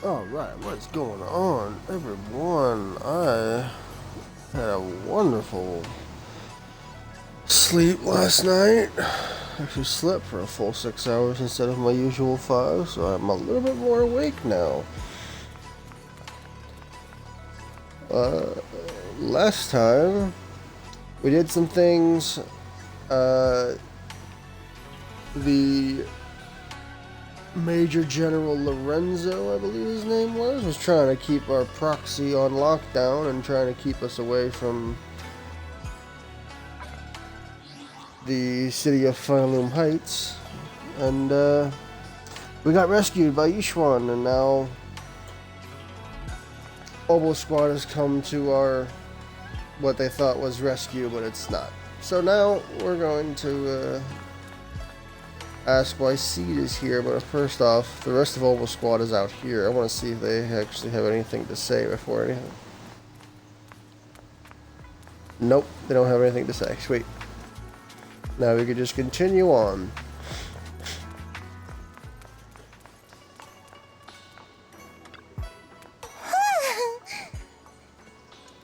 Alright, what's going on, everyone? I had a wonderful sleep last night. Actually slept for a full 6 hours instead of my usual 5, so I'm a little bit more awake now. Last time, we did some things. The Major General Lorenzo, I believe his name was trying to keep our proxy on lockdown and trying to keep us away from the city of Phylum Heights. And we got rescued by Yishuan, and now Obo Squad has come to our what they thought was rescue, but it's not. So now we're going to ask why Seed is here, but first off, the rest of Obo Squad is out here. I want to see if they actually have anything to say before anything. Nope, they don't have anything to say. Sweet. Now we could just continue on.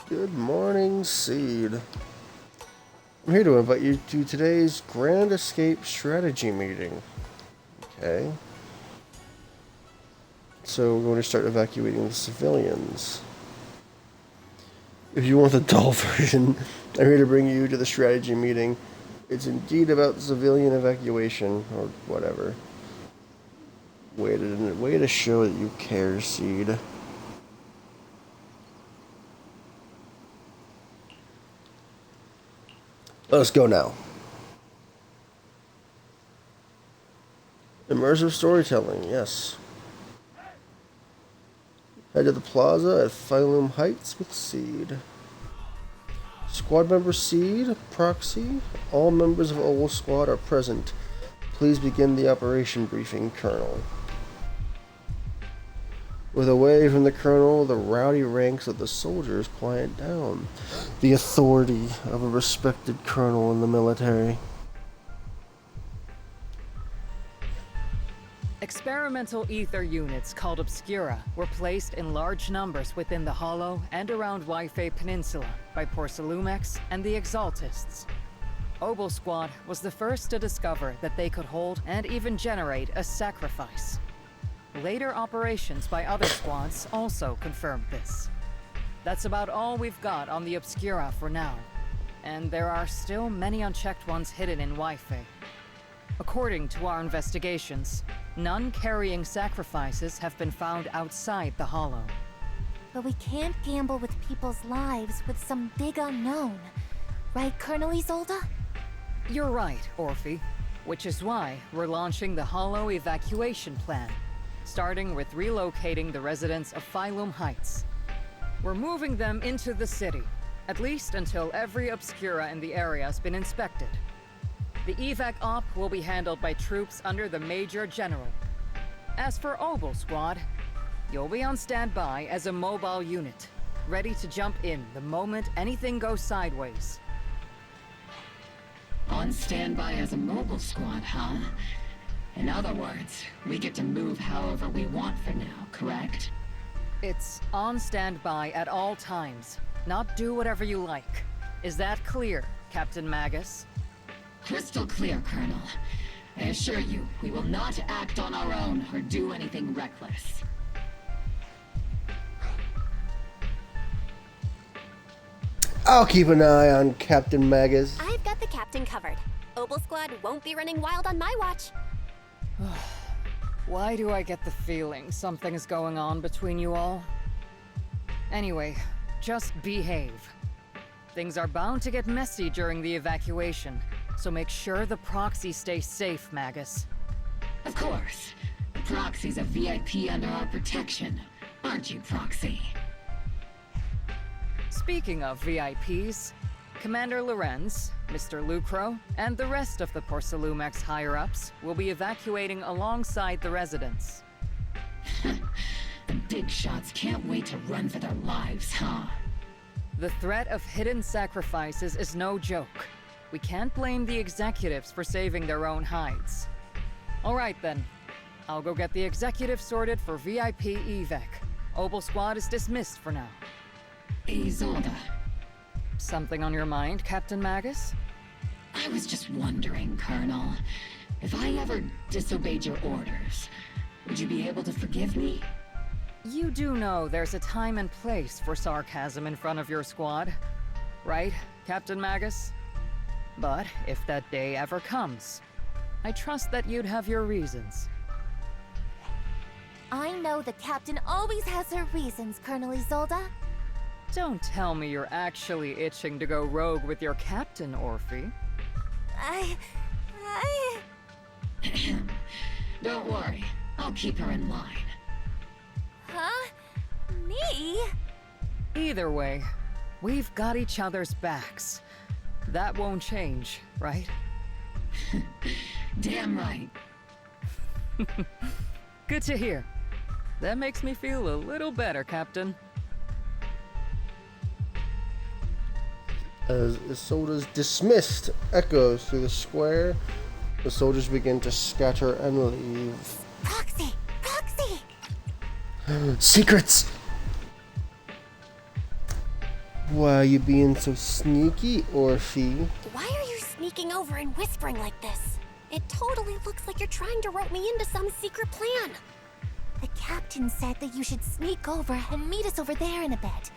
Good morning, Seed. I'm here to invite you to today's Grand Escape Strategy meeting. Okay. So we're going to start evacuating the civilians. If you want the dull version, I'm here to bring you to the strategy meeting. It's indeed about civilian evacuation, or whatever. Way to show that you care, Seed. Let's go now. Immersive storytelling, yes. Head to the plaza at Phylum Heights with Seed. Squad member Seed, Proxy, all members of Owl Squad are present. Please begin the operation briefing, Colonel. With a wave from the Colonel, the rowdy ranks of the soldiers quiet down. The authority of a respected colonel in the military. Experimental ether units called Obscura were placed in large numbers within the Hollow and around Waifei Peninsula by Porcelumex and the Exaltists. Obo Squad was the first to discover that they could hold and even generate a sacrifice. Later operations by other squads also confirmed this. That's about all we've got on the Obscura for now, and there are still many unchecked ones hidden in Waifei. According to our investigations, none carrying sacrifices have been found outside the Hollow. But we can't gamble with people's lives with some big unknown. Right, Colonel Isolde? You're right, Orphe. Which is why we're launching the Hollow evacuation plan, starting with relocating the residents of Phylum Heights. We're moving them into the city, at least until every Obscura in the area has been inspected. The evac op will be handled by troops under the Major General. As for Obo Squad, you'll be on standby as a mobile unit, ready to jump in the moment anything goes sideways. On standby as a mobile squad, huh? In other words, we get to move however we want for now, correct? It's on standby at all times, not do whatever you like. Is that clear, Captain Magus? Crystal clear, Colonel. I assure you, we will not act on our own or do anything reckless. I'll keep an eye on Captain Magus. I've got the captain covered. Obo Squad won't be running wild on my watch. Why do I get the feeling something's going on between you all? Anyway, just behave. Things are bound to get messy during the evacuation, so make sure the proxy stays safe, Magus. Of course. The Proxy's a VIP under our protection. Aren't you, Proxy? Speaking of VIPs, Commander Lorenz, Mr. Lucro, and the rest of the Porcelumex higher-ups will be evacuating alongside the residents. The big shots can't wait to run for their lives, huh? The threat of hidden sacrifices is no joke. We can't blame the executives for saving their own hides. All right then, I'll go get the executive sorted for VIP evac. Obel Squad is dismissed for now. Isolde, Something on your mind, Captain Magus? I was just wondering, Colonel, if I ever disobeyed your orders, would you be able to forgive me? You do know there's a time and place for sarcasm in front of your squad, right, Captain Magus? But if that day ever comes, I trust that you'd have your reasons. I know the captain always has her reasons, Colonel Isolde. Don't tell me you're actually itching to go rogue with your captain, Orphe. I... Don't worry, I'll keep her in line. Huh? Me? Either way, we've got each other's backs. That won't change, right? Damn right. Good to hear. That makes me feel a little better, Captain. As Isolde's dismissed echoes through the square, the soldiers begin to scatter and leave. Proxy! Proxy! Secrets! Why are you being so sneaky, Orphe? Why are you sneaking over and whispering like this? It totally looks like you're trying to rope me into some secret plan. The captain said that you should sneak over and meet us over there in a bit.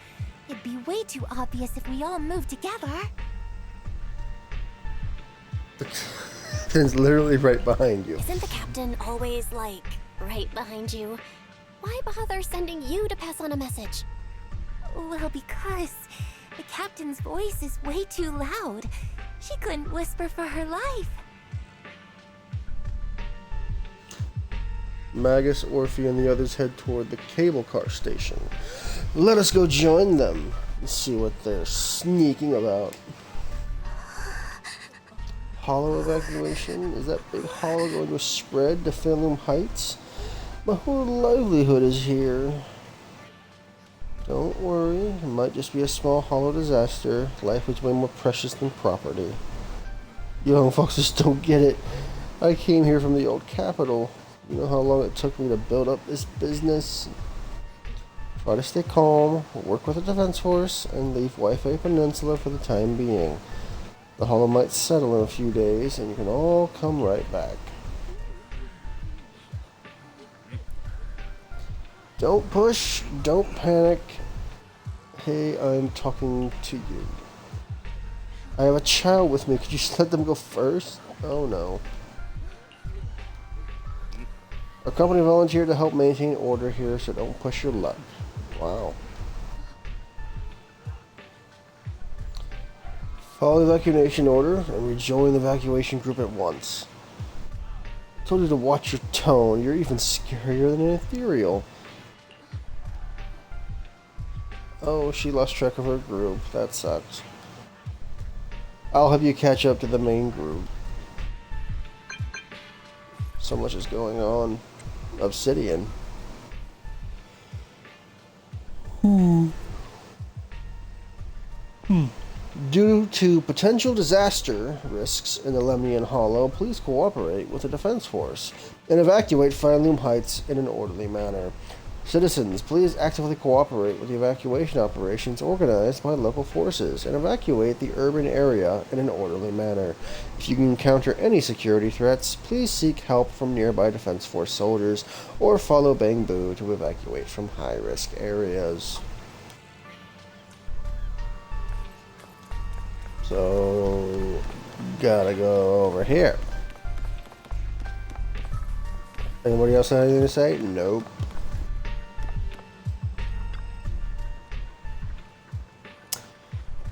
It'd be way too obvious if we all moved together. The captain's literally right behind you. Isn't the captain always, like, right behind you? Why bother sending you to pass on a message? Well, because the captain's voice is way too loud. She couldn't whisper for her life. Magus, Orphe, and the others head toward the cable car station. Let us go join them and see what they're sneaking about. Hollow evacuation? Is that big hollow going to spread to Phantom Heights? My whole livelihood is here. Don't worry, it might just be a small hollow disaster. Life is way more precious than property. You young foxes don't get it. I came here from the old capital. You know how long it took me to build up this business? Try to stay calm, work with the defense force, and leave Wi-Fi Peninsula for the time being. The hollow might settle in a few days, and you can all come right back. Don't push, don't panic. Hey, I'm talking to you. I have a child with me. Could you just let them go first? Oh no. Our company volunteered to help maintain order here, so don't push your luck. Wow. Follow the evacuation order and rejoin the evacuation group at once. I told you to watch your tone. You're even scarier than an ethereal. Oh, she lost track of her group. That sucks. I'll help you catch up to the main group. So much is going on. Obsidian. Due to potential disaster risks in the Lemnian Hollow, please cooperate with the defense force and evacuate Fireloom Heights in an orderly manner. Citizens, please actively cooperate with the evacuation operations organized by local forces and evacuate the urban area in an orderly manner. If you encounter any security threats, please seek help from nearby Defense Force soldiers or follow Bang Boo to evacuate from high-risk areas. So, gotta go over here. Anybody else have anything to say? Nope.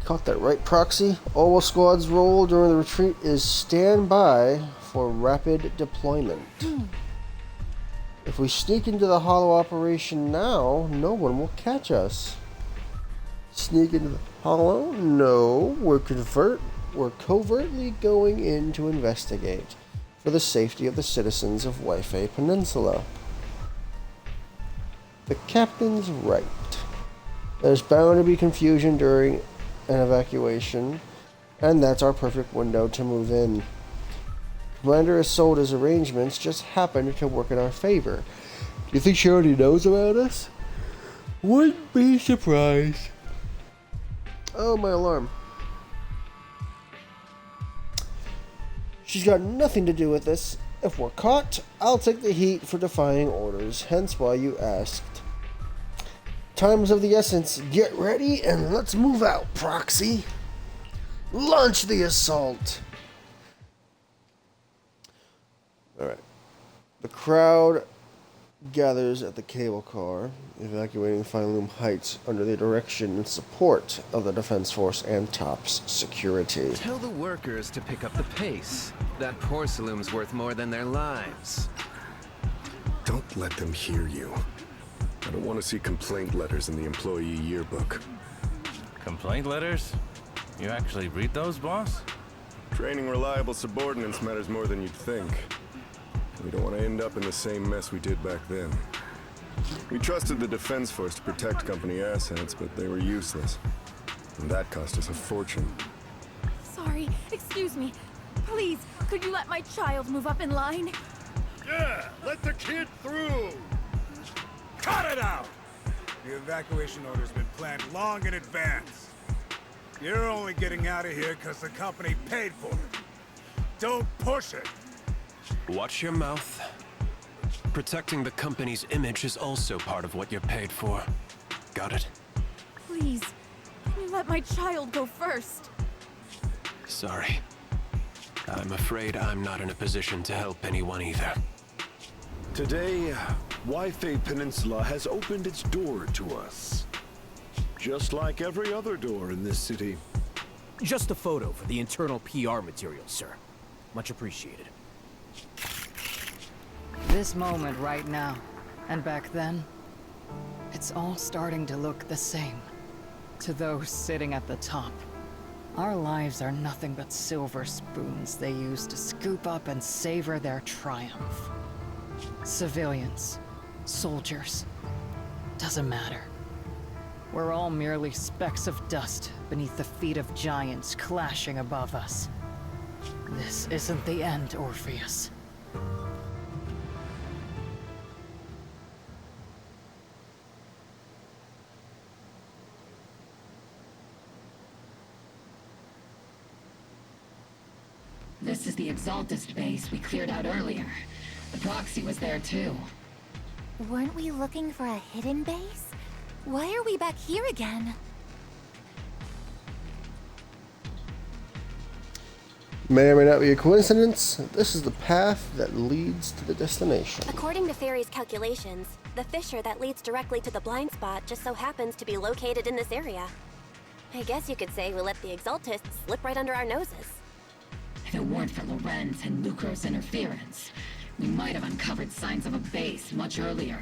Caught that right, Proxy? All squad's role during the retreat is stand by for rapid deployment. If we sneak into the hollow operation now, no one will catch us. Sneak into the hollow? No, we're covertly going in to investigate for the safety of the citizens of Wi-Fi Peninsula. The captain's right. There's bound to be confusion during an evacuation, and that's our perfect window to move in. Commander Isolda's arrangements just happened to work in our favor. Do you think she already knows about us? Wouldn't be surprised. Oh, my alarm. She's got nothing to do with this. If we're caught, I'll take the heat for defying orders, hence why you asked. Time's of the essence. Get ready and let's move out, Proxy. Launch the assault. Alright. The crowd gathers at the cable car, evacuating Filoom Heights under the direction and support of the Defense Force and TOPS security. Tell the workers to pick up the pace. That porcelain's worth more than their lives. Don't let them hear you. I don't want to see complaint letters in the employee yearbook. Complaint letters? You actually read those, boss? Training reliable subordinates matters more than you'd think. We don't want to end up in the same mess we did back then. We trusted the Defense Force to protect company assets, but they were useless. And that cost us a fortune. Sorry, excuse me. Please, could you let my child move up in line? Yeah, let the kid through! Cut it out! The evacuation order's been planned long in advance. You're only getting out of here because the company paid for it. Don't push it! Watch your mouth. Protecting the company's image is also part of what you're paid for. Got it? Please, can you let my child go first? Sorry. I'm afraid I'm not in a position to help anyone either. Today, Wi-Fi Peninsula has opened its door to us. Just like every other door in this city. Just a photo for the internal PR material, sir. Much appreciated. This moment right now, and back then, it's all starting to look the same. To those sitting at the top, our lives are nothing but silver spoons they use to scoop up and savor their triumph. Civilians, soldiers, doesn't matter. We're all merely specks of dust beneath the feet of giants clashing above us. This isn't the end, Orpheus. This is the Exaltist base we cleared out earlier. The proxy was there too. Weren't we looking for a hidden base? Why are we back here again? May or may not be a coincidence. This is the path that leads to the destination. According to Fairy's calculations, the fissure that leads directly to the blind spot just so happens to be located in this area. I guess you could say we let the Exaltists slip right under our noses. If it weren't for Lorenz and Lucro's interference, we might have uncovered signs of a base much earlier.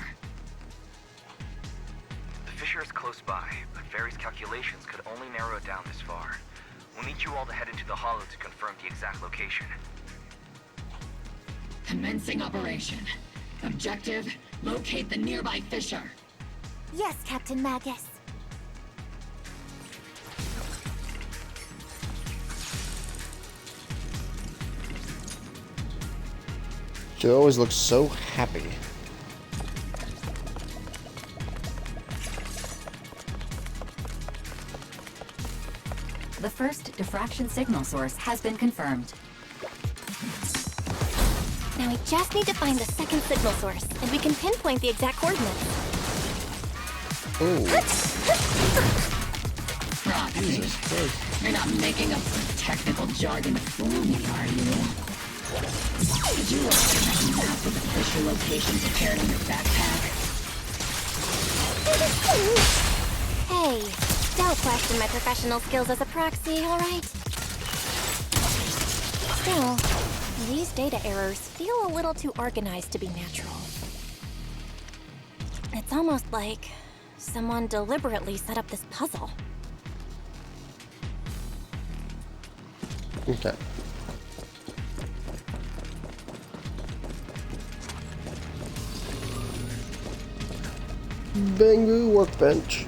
The fissure is close by, but Fairy's calculations could only narrow it down this far. We'll need you all to head into the hollow to confirm the exact location. Commencing operation. Objective, locate the nearby fissure. Yes, Captain Magus. She always looks so happy. The first diffraction signal source has been confirmed. Now we just need to find the second signal source, and we can pinpoint the exact coordinates. Proxy, you're not making up some technical jargon to fool me, are you? Did you look at that map with the fissure location prepared in your backpack? Hey, don't question my professional skills as a proxy, alright? Still, these data errors feel a little too organized to be natural. It's almost like someone deliberately set up this puzzle. Okay. Bangu workbench.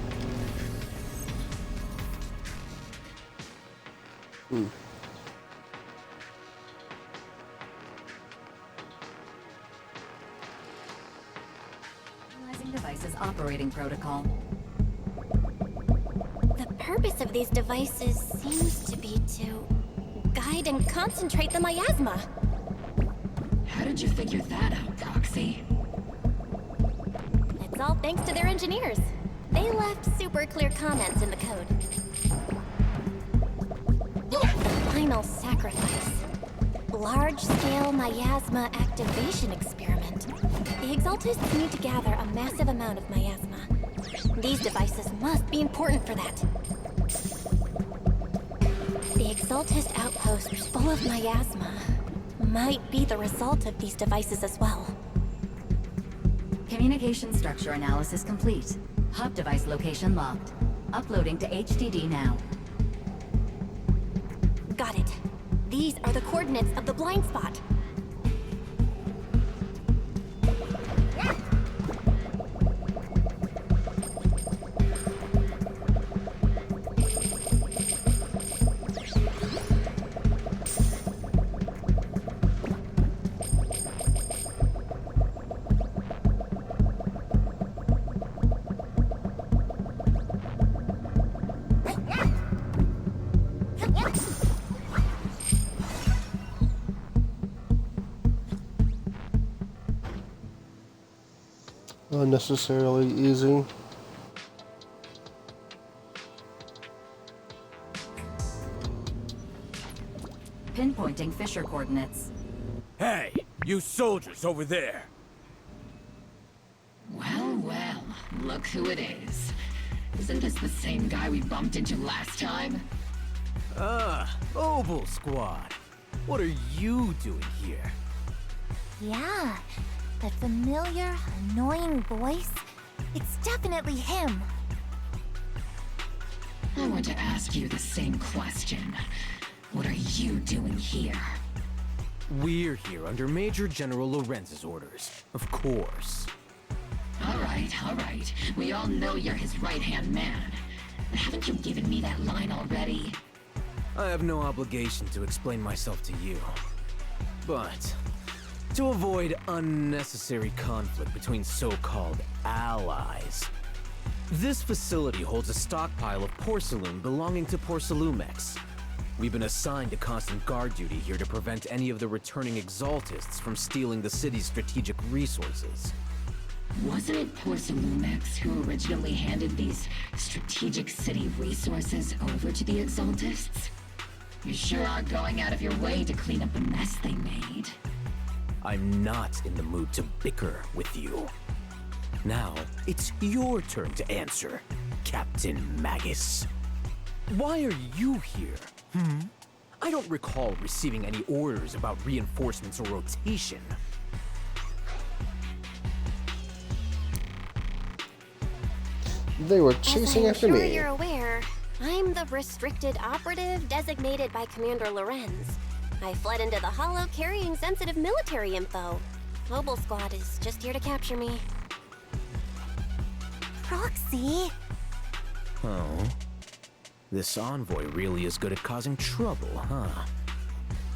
operating protocol. The purpose of these devices seems to be to guide and concentrate the miasma. How did you figure that out, Proxy? It's all thanks to their engineers. They left super clear comments in the code. The final sacrifice. Large-scale miasma activation experiment. The Exaltists need to gather a massive amount of miasma. These devices must be important for that. The Exaltist outpost full of miasma might be the result of these devices as well. Communication structure analysis complete. Hub device location locked. Uploading to HDD now. Got it. These are the coordinates of the blind spot. Unnecessarily easy. Pinpointing Fisher coordinates. Hey, you soldiers over there! Well, well, look who it is. Isn't this the same guy we bumped into last time? Obel Squad. What are you doing here? Yeah, that familiar, annoying voice. It's definitely him. I want to ask you the same question. What are you doing here? We're here under Major General Lorenz's orders, of course. All right. We all know you're his right-hand man. But haven't you given me that line already? I have no obligation to explain myself to you. But to avoid unnecessary conflict between so-called allies, this facility holds a stockpile of porcelain belonging to Porcelumex. We've been assigned to constant guard duty here to prevent any of the returning Exaltists from stealing the city's strategic resources. Wasn't it Porcelumex who originally handed these strategic city resources over to the Exaltists? You sure are going out of your way to clean up the mess they made. I'm not in the mood to bicker with you. Now, it's your turn to answer, Captain Magus. Why are you here? I don't recall receiving any orders about reinforcements or rotation. They were chasing after me. As I'm sure you're aware, I'm the restricted operative designated by Commander Lorenz. I fled into the Hollow carrying sensitive military info. Mobile Squad is just here to capture me. Proxy? Oh. This envoy really is good at causing trouble, huh?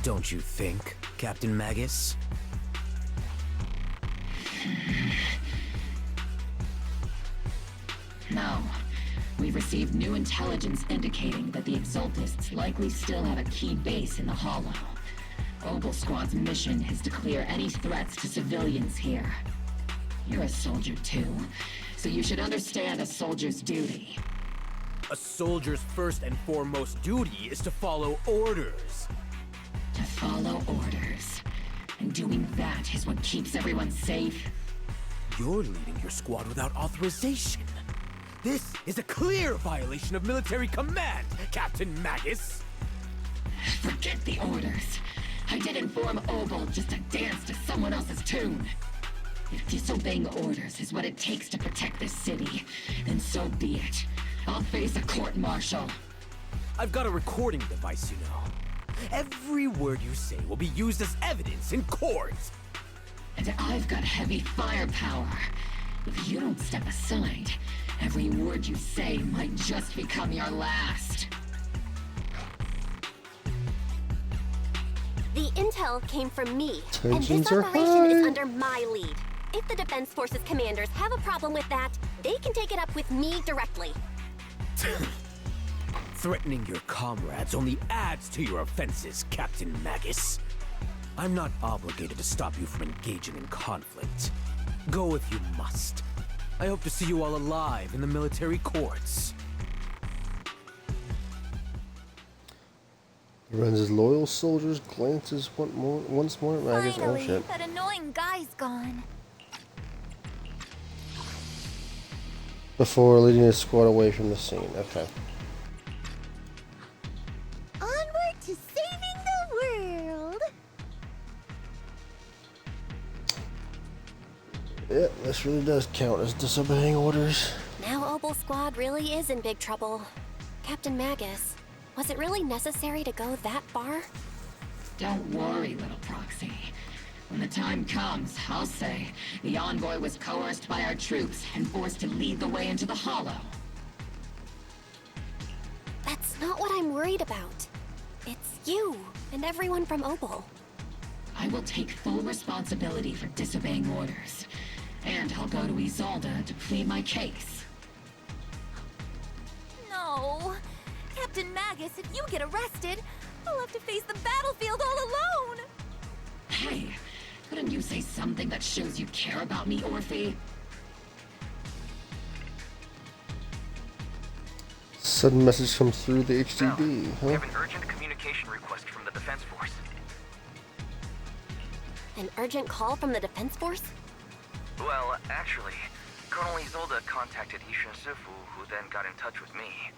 Don't you think, Captain Magus? No. We've received new intelligence indicating that the Exaltists likely still have a key base in the Hollow. Obel Squad's mission is to clear any threats to civilians here. You're a soldier too, so you should understand a soldier's duty. A soldier's first and foremost duty is to follow orders. To follow orders. And doing that is what keeps everyone safe. You're leading your squad without authorization. This is a clear violation of military command, Captain Magus. Forget the orders. I did inform Obel just to dance to someone else's tune. If disobeying orders is what it takes to protect this city, then so be it. I'll face a court-martial. I've got a recording device, you know. Every word you say will be used as evidence in court. And I've got heavy firepower. If you don't step aside, every word you say might just become your last. The intel came from me, and Tensions this are operation high. is under my lead. If the Defense Forces commanders have a problem with that, they can take it up with me directly. Threatening your comrades only adds to your offenses, Captain Magus. I'm not obligated to stop you from engaging in conflict. Go if you must. I hope to see you all alive in the military courts. Lorenzo's loyal soldiers glances once more at Magus. Oh Finally, shit. that annoying guy's gone. Before leading his squad away from the scene. Okay. Onward to saving the world. Yeah, this really does count as disobeying orders. Now Obel Squad really is in big trouble. Captain Magus, was it really necessary to go that far? Don't worry, little proxy. When the time comes, I'll say the envoy was coerced by our troops and forced to lead the way into the Hollow. That's not what I'm worried about. It's you and everyone from Obel. I will take full responsibility for disobeying orders. And I'll go to Isolde to plead my case. No. Captain Magus, if you get arrested, I'll have to face the battlefield all alone. Hey, couldn't you say something that shows you care about me, Orphe? Sudden message comes through the HDD. We have an urgent communication request from the Defense Force. An urgent call from the Defense Force? Well, actually, Colonel Isolde contacted Ishin Sifu, who then got in touch with me.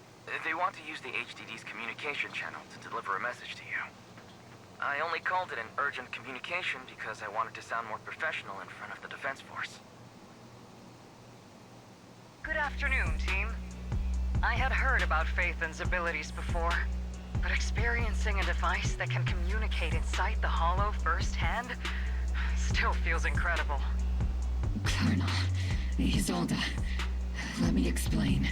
They want to use the HDD's communication channel to deliver a message to you. I only called it an urgent communication because I wanted to sound more professional in front of the Defense Force. Good afternoon, team. I had heard about Phaethon's abilities before, but experiencing a device that can communicate inside the Hollow firsthand still feels incredible. Colonel, Isolde, let me explain.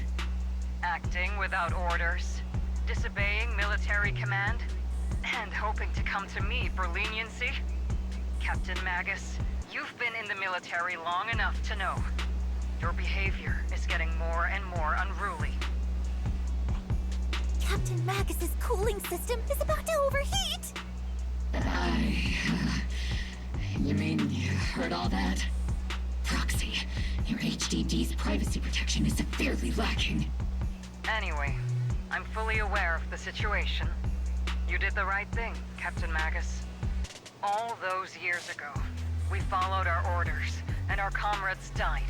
Acting without orders, disobeying military command, and hoping to come to me for leniency? Captain Magus, you've been in the military long enough to know. Your behavior is getting more and more unruly. Captain Magus's cooling system is about to overheat! You mean you heard all that? Proxy, your HDD's privacy protection is severely lacking. Anyway, I'm fully aware of the situation. You did the right thing, Captain Magus. All those years ago, we followed our orders, and our comrades died.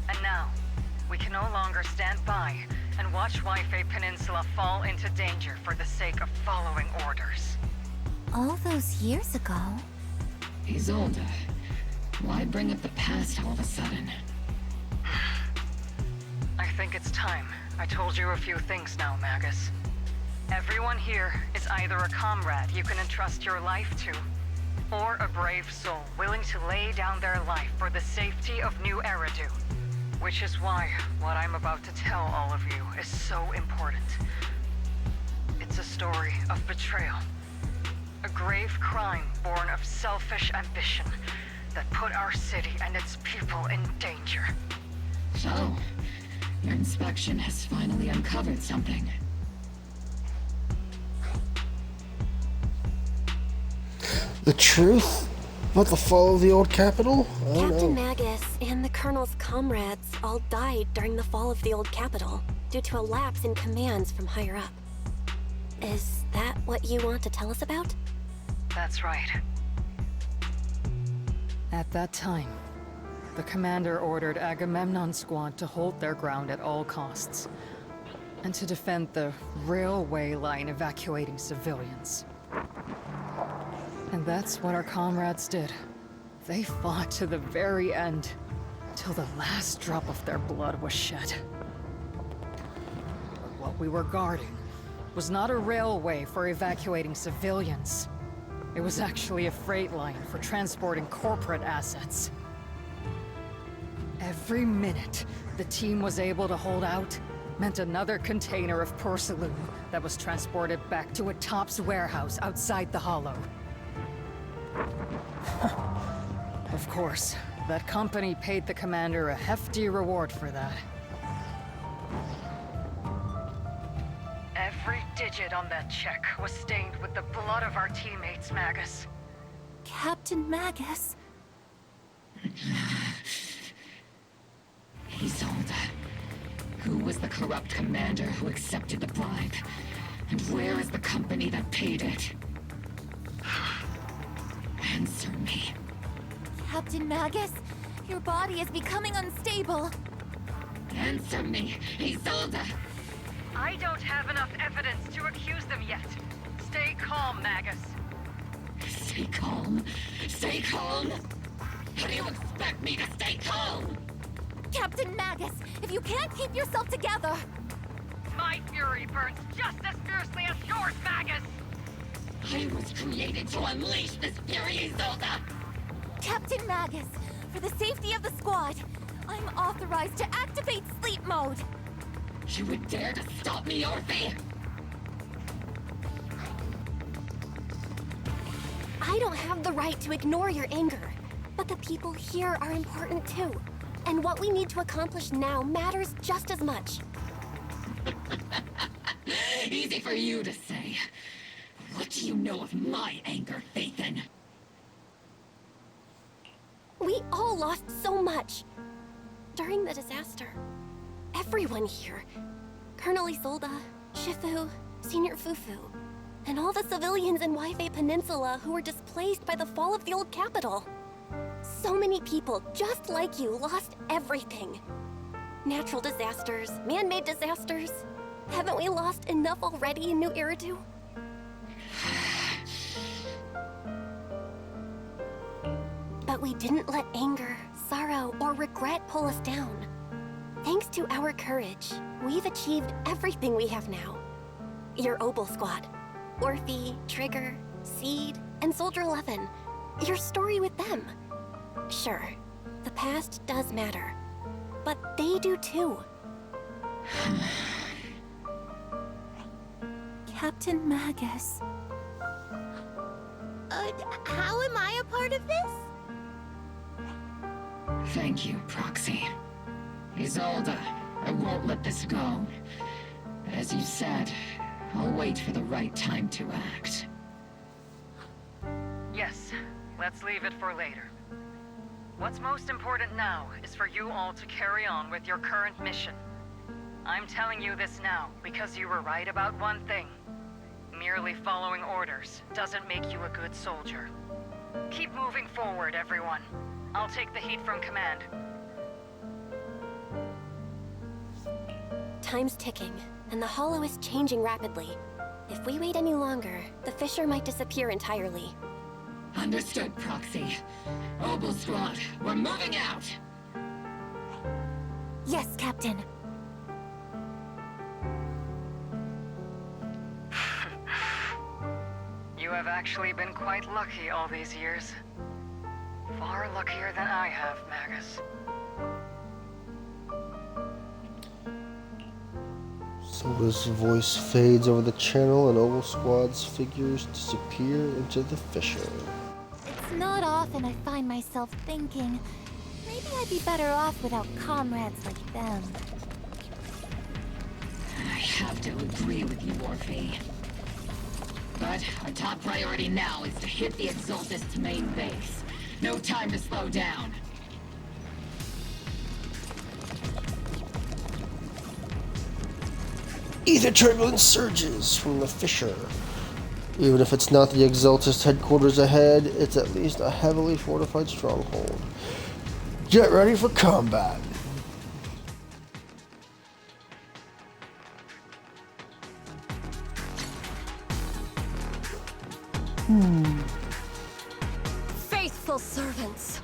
And now, we can no longer stand by and watch Waifei Peninsula fall into danger for the sake of following orders. All those years ago? Isolde, why bring up the past all of a sudden? I think it's time I told you a few things now, Magus. Everyone here is either a comrade you can entrust your life to, or a brave soul willing to lay down their life for the safety of New Eridu. Which is why what I'm about to tell all of you is so important. It's a story of betrayal. A grave crime born of selfish ambition that put our city and its people in danger. So, your inspection has finally uncovered something. The truth about the fall of the old capital? I don't Captain know. Magus and the Colonel's comrades all died during the fall of the old capital due to a lapse in commands from higher up. Is that what you want to tell us about? That's right. At that time, the commander ordered Agamemnon's squad to hold their ground at all costs, and to defend the railway line evacuating civilians. And that's what our comrades did. They fought to the very end, till the last drop of their blood was shed. But what we were guarding was not a railway for evacuating civilians. It was actually a freight line for transporting corporate assets. Every minute the team was able to hold out meant another container of porcelain that was transported back to a Topps warehouse outside the Hollow. Of course, That company paid the commander a hefty reward for that. Every digit on that check was stained with the blood of our teammates, Magus. Captain Magus? Isolde. Who was the corrupt commander who accepted the bribe? And where is the company that paid it? Answer me. Captain Magus, your body is becoming unstable. Answer me, Isolde! I don't have enough evidence to accuse them yet. Stay calm, Magus. Stay calm? Stay calm? How do you expect me to stay calm? Captain Magus, if you can't keep yourself together... My fury burns just as fiercely as yours, Magus! I was created to unleash this fury, Isolde! Captain Magus, for the safety of the squad, I'm authorized to activate sleep mode. You would dare to stop me, Orphe? I don't have the right to ignore your anger, but the people here are important too. And what we need to accomplish now matters just as much. Easy for you to say. What do you know of my anger, Phaethon? We all lost so much. During the disaster, everyone here, Colonel Isolde, Shifu, Senior Fufu, and all the civilians in Wi-Fi Peninsula who were displaced by the fall of the old capital. So many people just like you lost everything. Natural disasters, man-made disasters. Haven't we lost enough already in New Eridu? But we didn't let anger, sorrow, or regret pull us down. Thanks to our courage, we've achieved everything we have now. Your Obel Squad, Orphe, Trigger, Seed, and Soldier 11. Your story with them. Sure, the past does matter, but they do too. Captain Magus. How am I a part of this? Thank you, Proxy. Isolde, I won't let this go. As you said, I'll wait for the right time to act. Yes, let's leave it for later. What's most important now is for you all to carry on with your current mission. I'm telling you this now because you were right about one thing. Merely following orders doesn't make you a good soldier. Keep moving forward, everyone. I'll take the heat from command. Time's ticking, and the Hollow is changing rapidly. If we wait any longer, the Fisher might disappear entirely. Understood, Proxy. Obel Squad, we're moving out! Yes, Captain. You have actually been quite lucky all these years. Far luckier than I have, Magus. Soda's voice fades over the channel and Obel Squad's figures disappear into the fissure. It's not often I find myself thinking, maybe I'd be better off without comrades like them. I have to agree with you, Orphe. But our top priority now is to hit the Exaltists' main base. No time to slow down. Ether turbulence surges from the fissure. Even if it's not the Exaltist headquarters ahead, it's at least a heavily fortified stronghold. Get ready for combat. Faithful servants.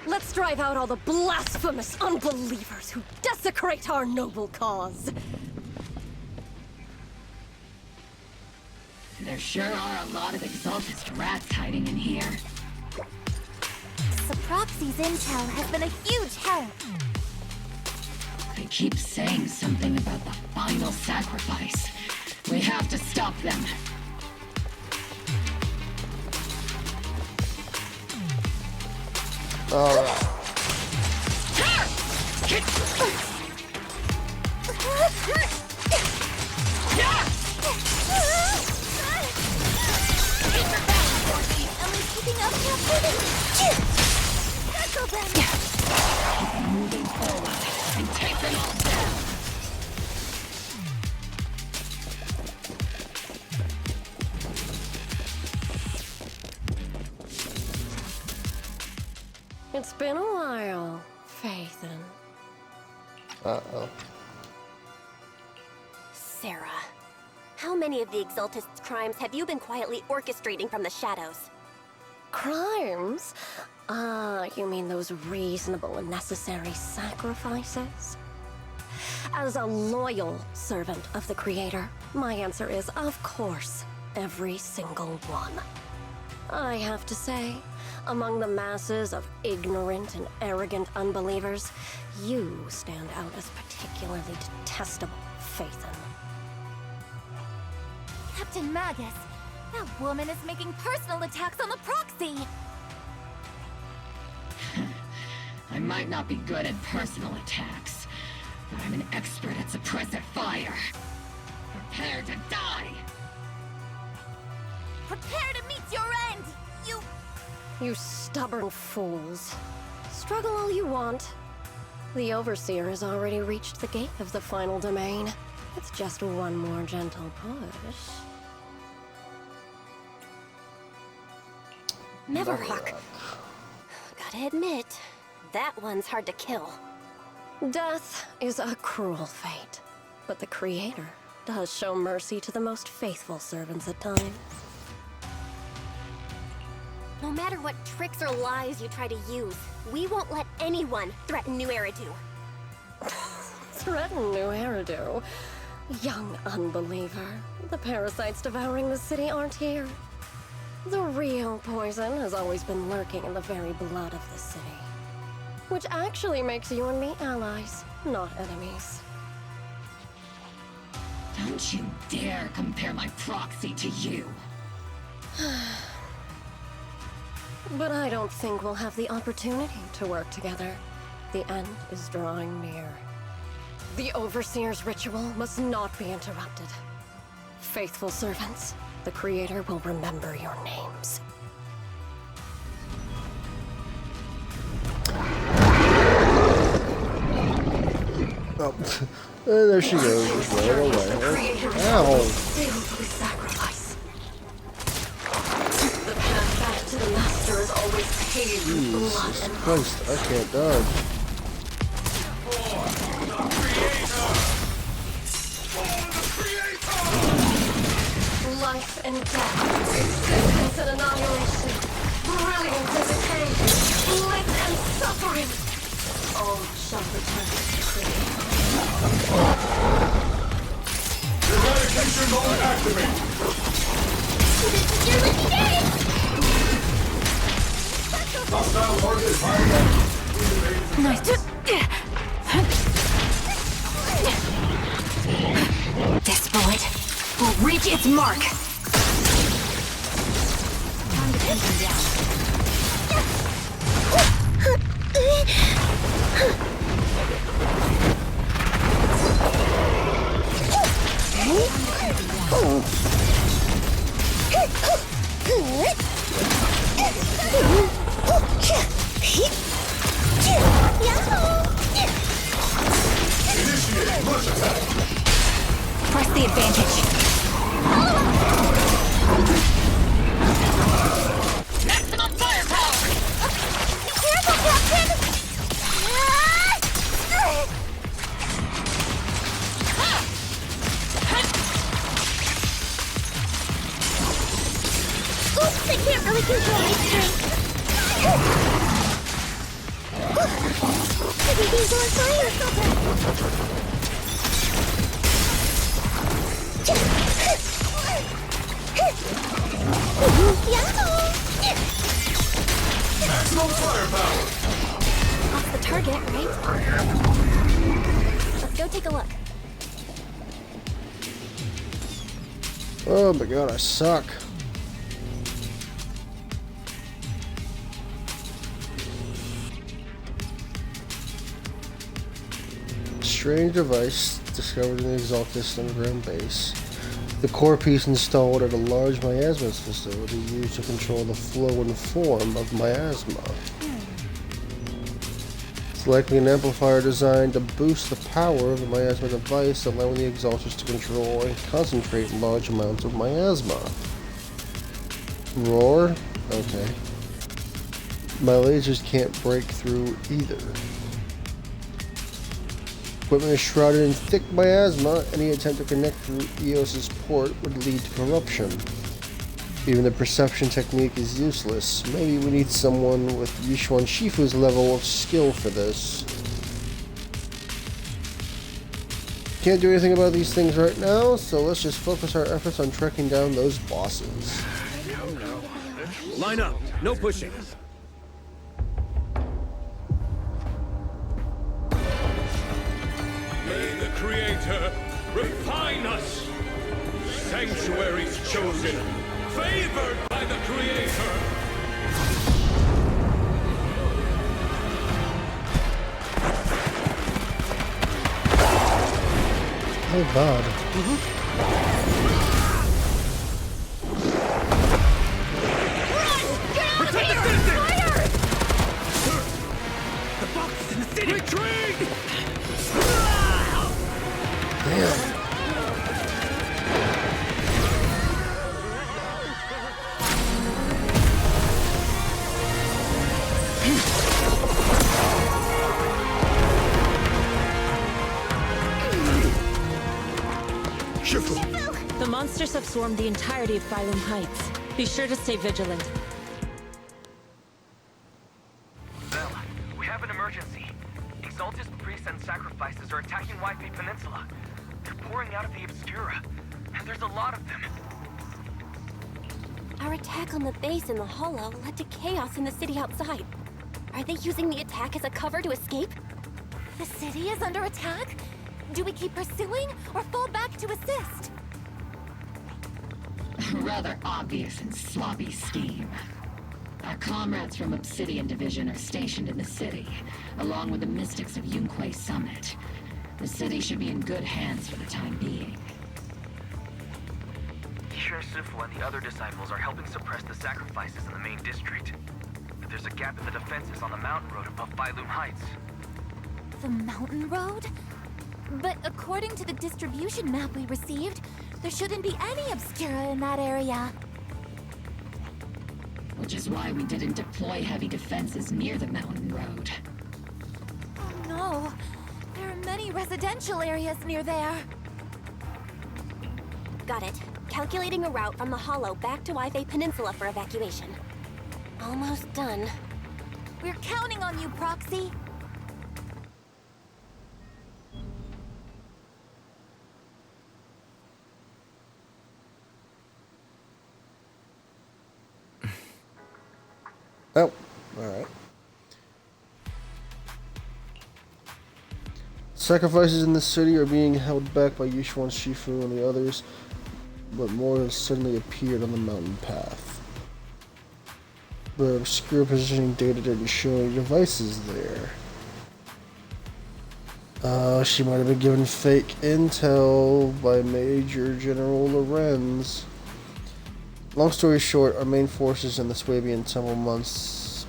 Let's drive out all the blasphemous unbelievers who desecrate our noble cause. There sure are a lot of Exaltist rats hiding in here. Proxy's intel has been a huge help. They keep saying something about the final sacrifice. We have to stop them. Alright. Moving forward and take them all down. It's been a while, Phaethon. Uh-oh. Sarah, how many of the Exaltists' crimes have you been quietly orchestrating from the shadows? Crimes? Ah, you mean those reasonable and necessary sacrifices? As a loyal servant of the Creator, my answer is, of course, every single one. I have to say, among the masses of ignorant and arrogant unbelievers, you stand out as particularly detestable, Phaethon. Captain Magus, that woman is making personal attacks on the proxy! I might not be good at personal attacks, but I'm an expert at suppressive fire. Prepare to die! Prepare to meet your end, you... You stubborn fools. Struggle all you want. The Overseer has already reached the gate of the final domain. It's just one more gentle push. Neverhawk. Gotta admit, that one's hard to kill. Death is a cruel fate, but the Creator does show mercy to the most faithful servants at times. No matter what tricks or lies you try to use, we won't let anyone threaten New Eridu. Threaten New Eridu? Young unbeliever. The parasites devouring the city aren't here. The real poison has always been lurking in the very blood of the city. Which actually makes you and me allies, not enemies. Don't you dare compare my proxy to you! But I don't think we'll have the opportunity to work together. The end is drawing near. The Overseer's ritual must not be interrupted. Faithful servants, the Creator will remember your names. Oh, there she goes, just right away. Ow! Sacrifice. The path back to the Master is always paved with blood Jesus and Christ, I can't dodge. life and death, existence and annihilation, brilliance and decay, bliss and suffering. All shall return to the Creator. Eradication mode activate! This is your lucky day! Hostile target fired. Nice. This bullet will reach its mark. Time to pin him down. Initiate push attack! Press the advantage. Maximum firepower! Careful, Captain! Oops, I can't really control my strength. Everything's on fire! Maximum firepower! That's the target, right? Let's go take a look. Oh my god, I suck. strange device discovered in the Exaltists underground base. The core piece installed at a large miasma facility used to control the flow and form of miasma. It's likely an amplifier designed to boost the power of the miasma device, allowing the Exaltists to control and concentrate large amounts of miasma. Roar? Okay. My lasers can't break through either. Equipment is shrouded in thick miasma. Any attempt to connect through EOS's port would lead to corruption. Even the perception technique is useless. Maybe we need someone with Yishuan Shifu's level of skill for this. Can't do anything about these things right now, so let's just focus our efforts on tracking down those bosses. Line up, no pushing. May the Creator refine us. Sanctuaries chosen, favored by the Creator. Oh God. Protect the citizen! The box is in the city! Retreat! Damn. The monsters have swarmed the entirety of Phylum Heights. Be sure to stay vigilant. Bella, we have an emergency. Exaltist priests and sacrifices are attacking Wi-Fi Peninsula. They're pouring out of the Obscura, and there's a lot of them. Our attack on the base in the Hollow led to chaos in the city outside. Are they using the attack as a cover to escape? The city is under attack? Do we keep pursuing or fall back to assist? Rather obvious and sloppy scheme. Our comrades from Obsidian Division are stationed in the city, along with the mystics of Yunquay Summit. The city should be in good hands for the time being. Yishuan Shifu and the other disciples are helping suppress the sacrifices in the main district. There's a gap in the defenses on the mountain road above Phylum Heights. The mountain road? But according to the distribution map we received, there shouldn't be any Obscura in that area. Which is why we didn't deploy heavy defenses near the mountain road. Oh no, there are many residential areas near there. Got it. Calculating a route from the Hollow back to Wi-Fi Peninsula for evacuation. Almost done. We're counting on you, Proxy. Oh, alright. Sacrifices in the city are being held back by Yishuan Shifu and the others, but more has suddenly appeared on the mountain path. The obscure positioning data didn't show any devices there. She might have been given fake intel by Major General Lorenz. Long story short, our main forces and the Swabian Temple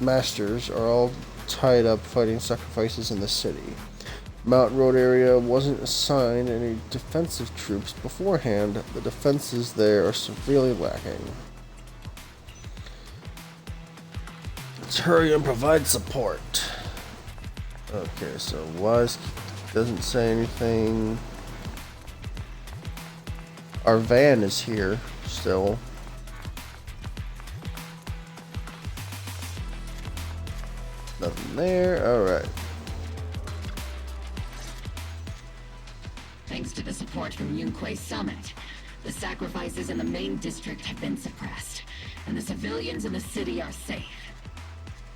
Masters are all tied up fighting sacrifices in the city. Mountain Road area wasn't assigned any defensive troops beforehand. The defenses there are severely lacking. Let's hurry and provide support. Okay, so Wise doesn't say anything. Our van is here still. Nothing there. Alright. Thanks to the support from Yunquay Summit, the sacrifices in the main district have been suppressed, and the civilians in the city are safe.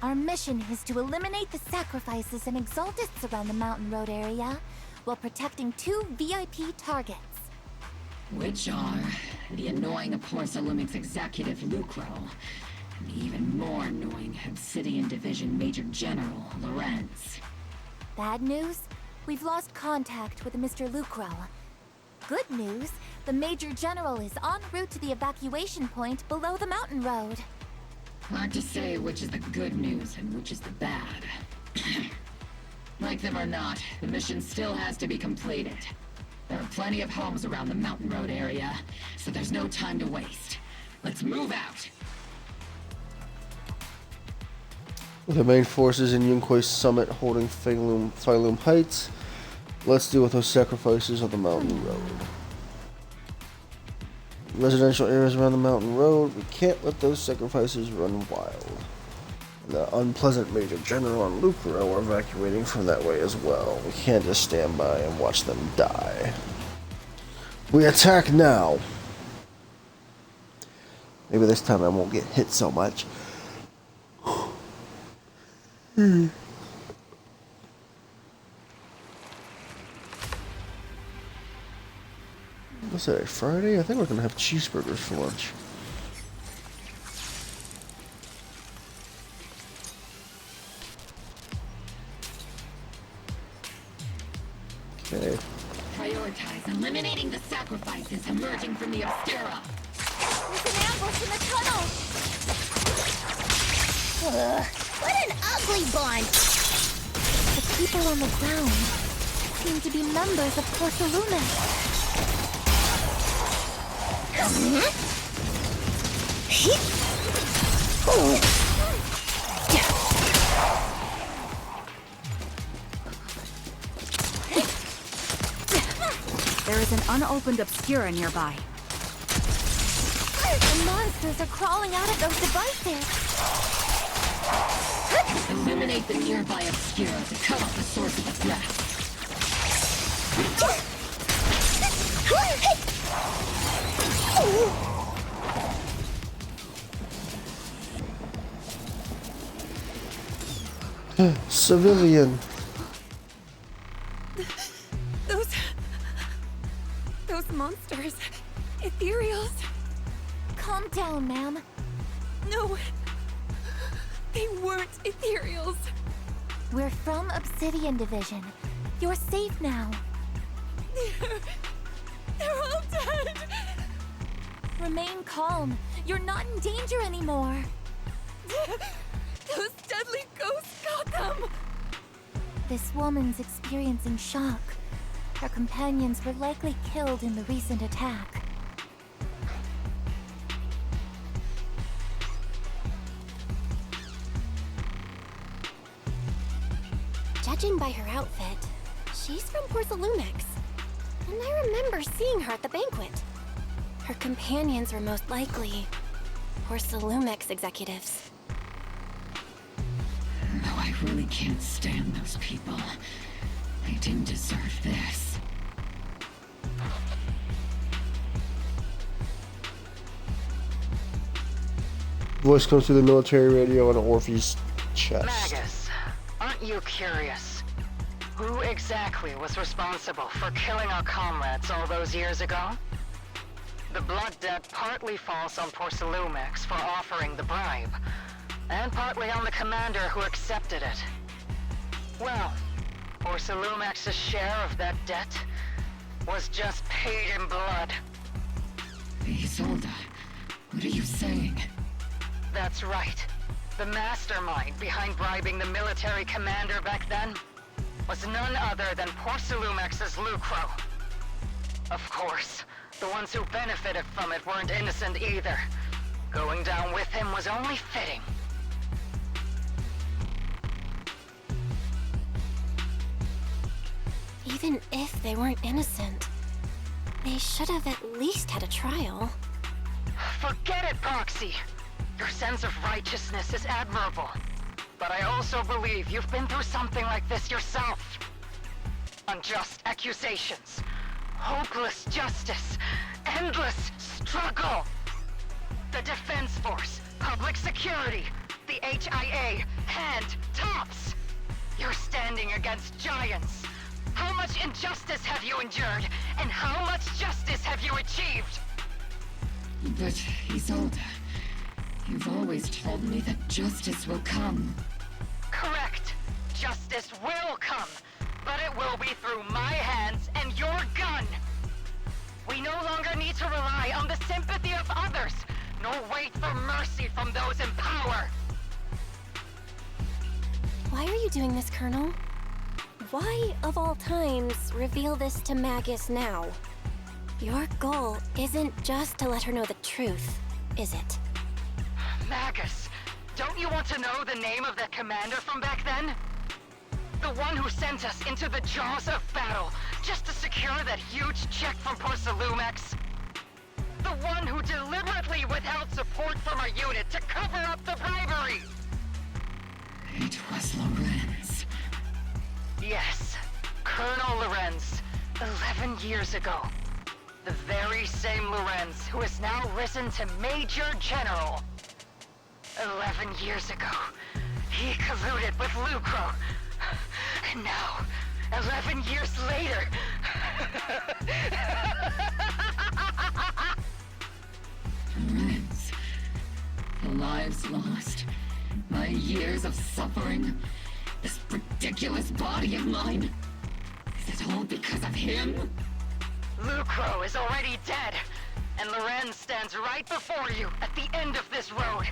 Our mission is to eliminate the sacrifices and Exaltists around the Mountain Road area, while protecting 2 VIP targets. Which are the annoying Aporsa Lumix executive Lucro, and the even more annoying Obsidian Division Major General Lorenz. Bad news? We've lost contact with Mr. Lucro. Good news, the Major General is en route to the evacuation point below the mountain road. Hard to say which is the good news and which is the bad. Like them or not, the mission still has to be completed. There are plenty of homes around the mountain road area, so there's no time to waste. Let's move out! With the main forces in Yunque's summit holding Phylum Heights, let's deal with those sacrifices on the mountain road. Residential areas around the mountain road, we can't let those sacrifices run wild. The unpleasant Major General and Lucro are evacuating from that way as well. We can't just stand by and watch them die. We attack now! Maybe this time I won't get hit so much. What's that, Friday? I think we're gonna have cheeseburgers for lunch. Okay. Prioritize eliminating the sacrifices emerging from the Obscura. There's an ambush in the tunnel! What an ugly bunch! The people on the ground seem to be members of Porcelumus. There is an unopened Obscura nearby. The monsters are crawling out of those devices. Eliminate the nearby Obscura to cut off the source of the threat. Civilian. Those monsters. Ethereals. Calm down, ma'am. No. They weren't Ethereals. We're from Obsidian Division. You're safe now. They're all dead. Remain calm. You're not in danger anymore. Those deadly ghosts got them. This woman's experiencing shock. Her companions were likely killed in the recent attack. Judging by her outfit, she's from Porcelumex. And I remember seeing her at the banquet. Her companions were most likely Porcelumex executives. No, I really can't stand those people. They didn't deserve this. Voice comes through the military radio on Orphe's chest. Magus, aren't you curious? Who exactly was responsible for killing our comrades all those years ago? The blood debt partly falls on Porcelumex for offering the bribe, and partly on the commander who accepted it. Well, Porcelumex's share of that debt was just paid in blood. Isolde, what are you saying? That's right. The mastermind behind bribing the military commander back then was none other than Porcelumex's Lucro. Of course, the ones who benefited from it weren't innocent either. Going down with him was only fitting. Even if they weren't innocent, they should have at least had a trial. Forget it, Proxy! Your sense of righteousness is admirable. But I also believe you've been through something like this yourself. Unjust accusations, hopeless justice, endless struggle. The Defense Force, public security, the HIA, and TOPS. You're standing against giants. How much injustice have you endured, and how much justice have you achieved? But, Isolde, you've always told me that justice will come. Correct. Justice will come. but it will be through my hands and your gun. We no longer need to rely on the sympathy of others, nor wait for mercy from those in power. Why are you doing this, Colonel? Why, of all times, reveal this to Magus now? Your goal isn't just to let her know the truth, is it? Magus, don't you want to know the name of the commander from back then? The one who sent us into the jaws of battle just to secure that huge check from Porsalumex? The one who deliberately withheld support from our unit to cover up the bribery? It was Lorenz. Yes, Colonel Lorenz, 11 years ago. The very same Lorenz who has now risen to Major General. 11 years ago, he colluded with Lucro. And now, 11 years later... Lorenz. The lives lost. My years of suffering. This ridiculous body of mine. Is it all because of him? Lucro is already dead, and Lorenz stands right before you at the end of this road.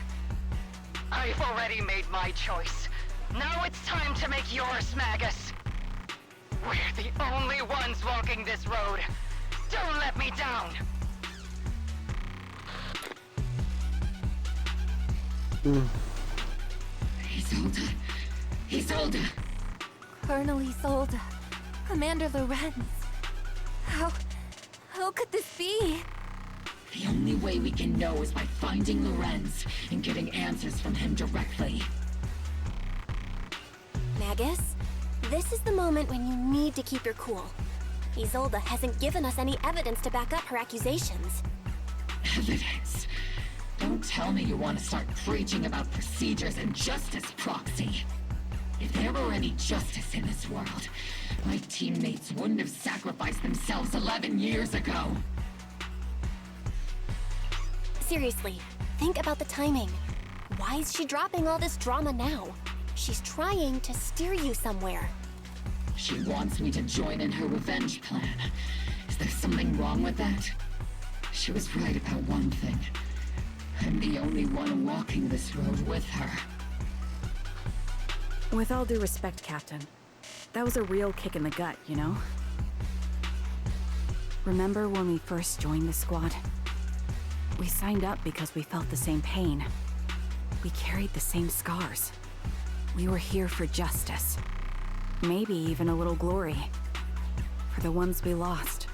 I've already made my choice. Now it's time to make yours, Magus. We're the only ones walking this road. Don't let me down. Isolde. Isolde. Colonel Isolde. Commander Lorenz. How could this be? The only way we can know is by finding Lorenz and getting answers from him directly. Magus, this is the moment when you need to keep your cool. Isolde hasn't given us any evidence to back up her accusations. Evidence? Don't tell me you want to start preaching about procedures and justice, Proxy. If there were any justice in this world, my teammates wouldn't have sacrificed themselves 11 years ago. Seriously, think about the timing. Why is she dropping all this drama now? She's trying to steer you somewhere. She wants me to join in her revenge plan. Is there something wrong with that? She was right about one thing. I'm the only one walking this road with her. With all due respect, Captain, that was a real kick in the gut, you know? Remember when we first joined the squad? We signed up because we felt the same pain. We carried the same scars. We were here for justice. Maybe even a little glory. For the ones we lost.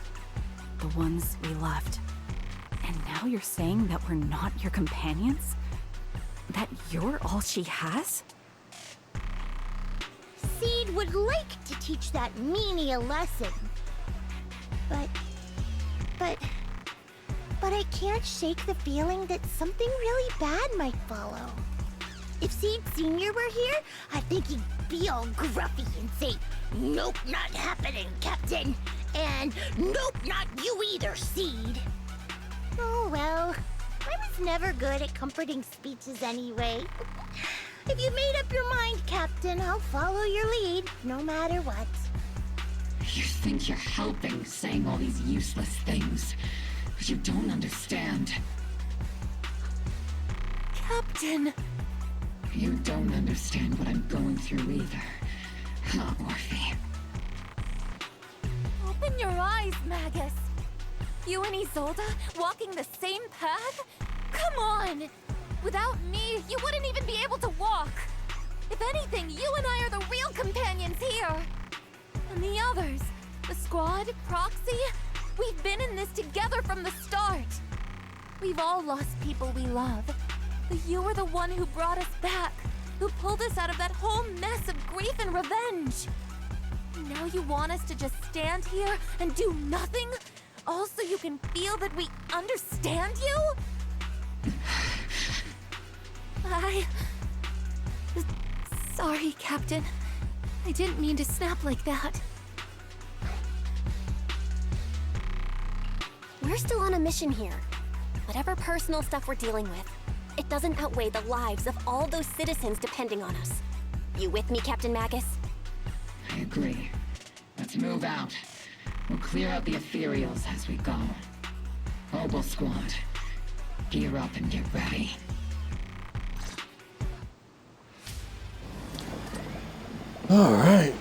The ones we loved. And now you're saying that we're not your companions? That you're all she has? Seed would like to teach that meanie a lesson. But I can't shake the feeling that something really bad might follow. If Seed Sr. were here, I think he'd be all gruffy and say, "Nope, not happening, Captain." And "Nope, not you either, Seed." Oh well, I was never good at comforting speeches anyway. If you made up your mind, Captain, I'll follow your lead, no matter what. You think you're helping saying all these useless things, but you don't understand. Captain! You don't understand what I'm going through either. Huh, Orphe? Open your eyes, Magus. You and Isolde walking the same path? Come on! Without me, you wouldn't even be able to walk. If anything, you and I are the real companions here. And the others, the squad, Proxy, we've been in this together from the start. We've all lost people we love. But you were the one who brought us back, who pulled us out of that whole mess of grief and revenge. And now you want us to just stand here and do nothing? All so you can feel that we understand you? Sorry, Captain. I didn't mean to snap like that. We're still on a mission here. Whatever personal stuff we're dealing with, it doesn't outweigh the lives of all those citizens depending on us. You with me, Captain Magus? I agree. Let's move out. We'll clear out the ethereals as we go. Obel Squad, gear up and get ready. All right.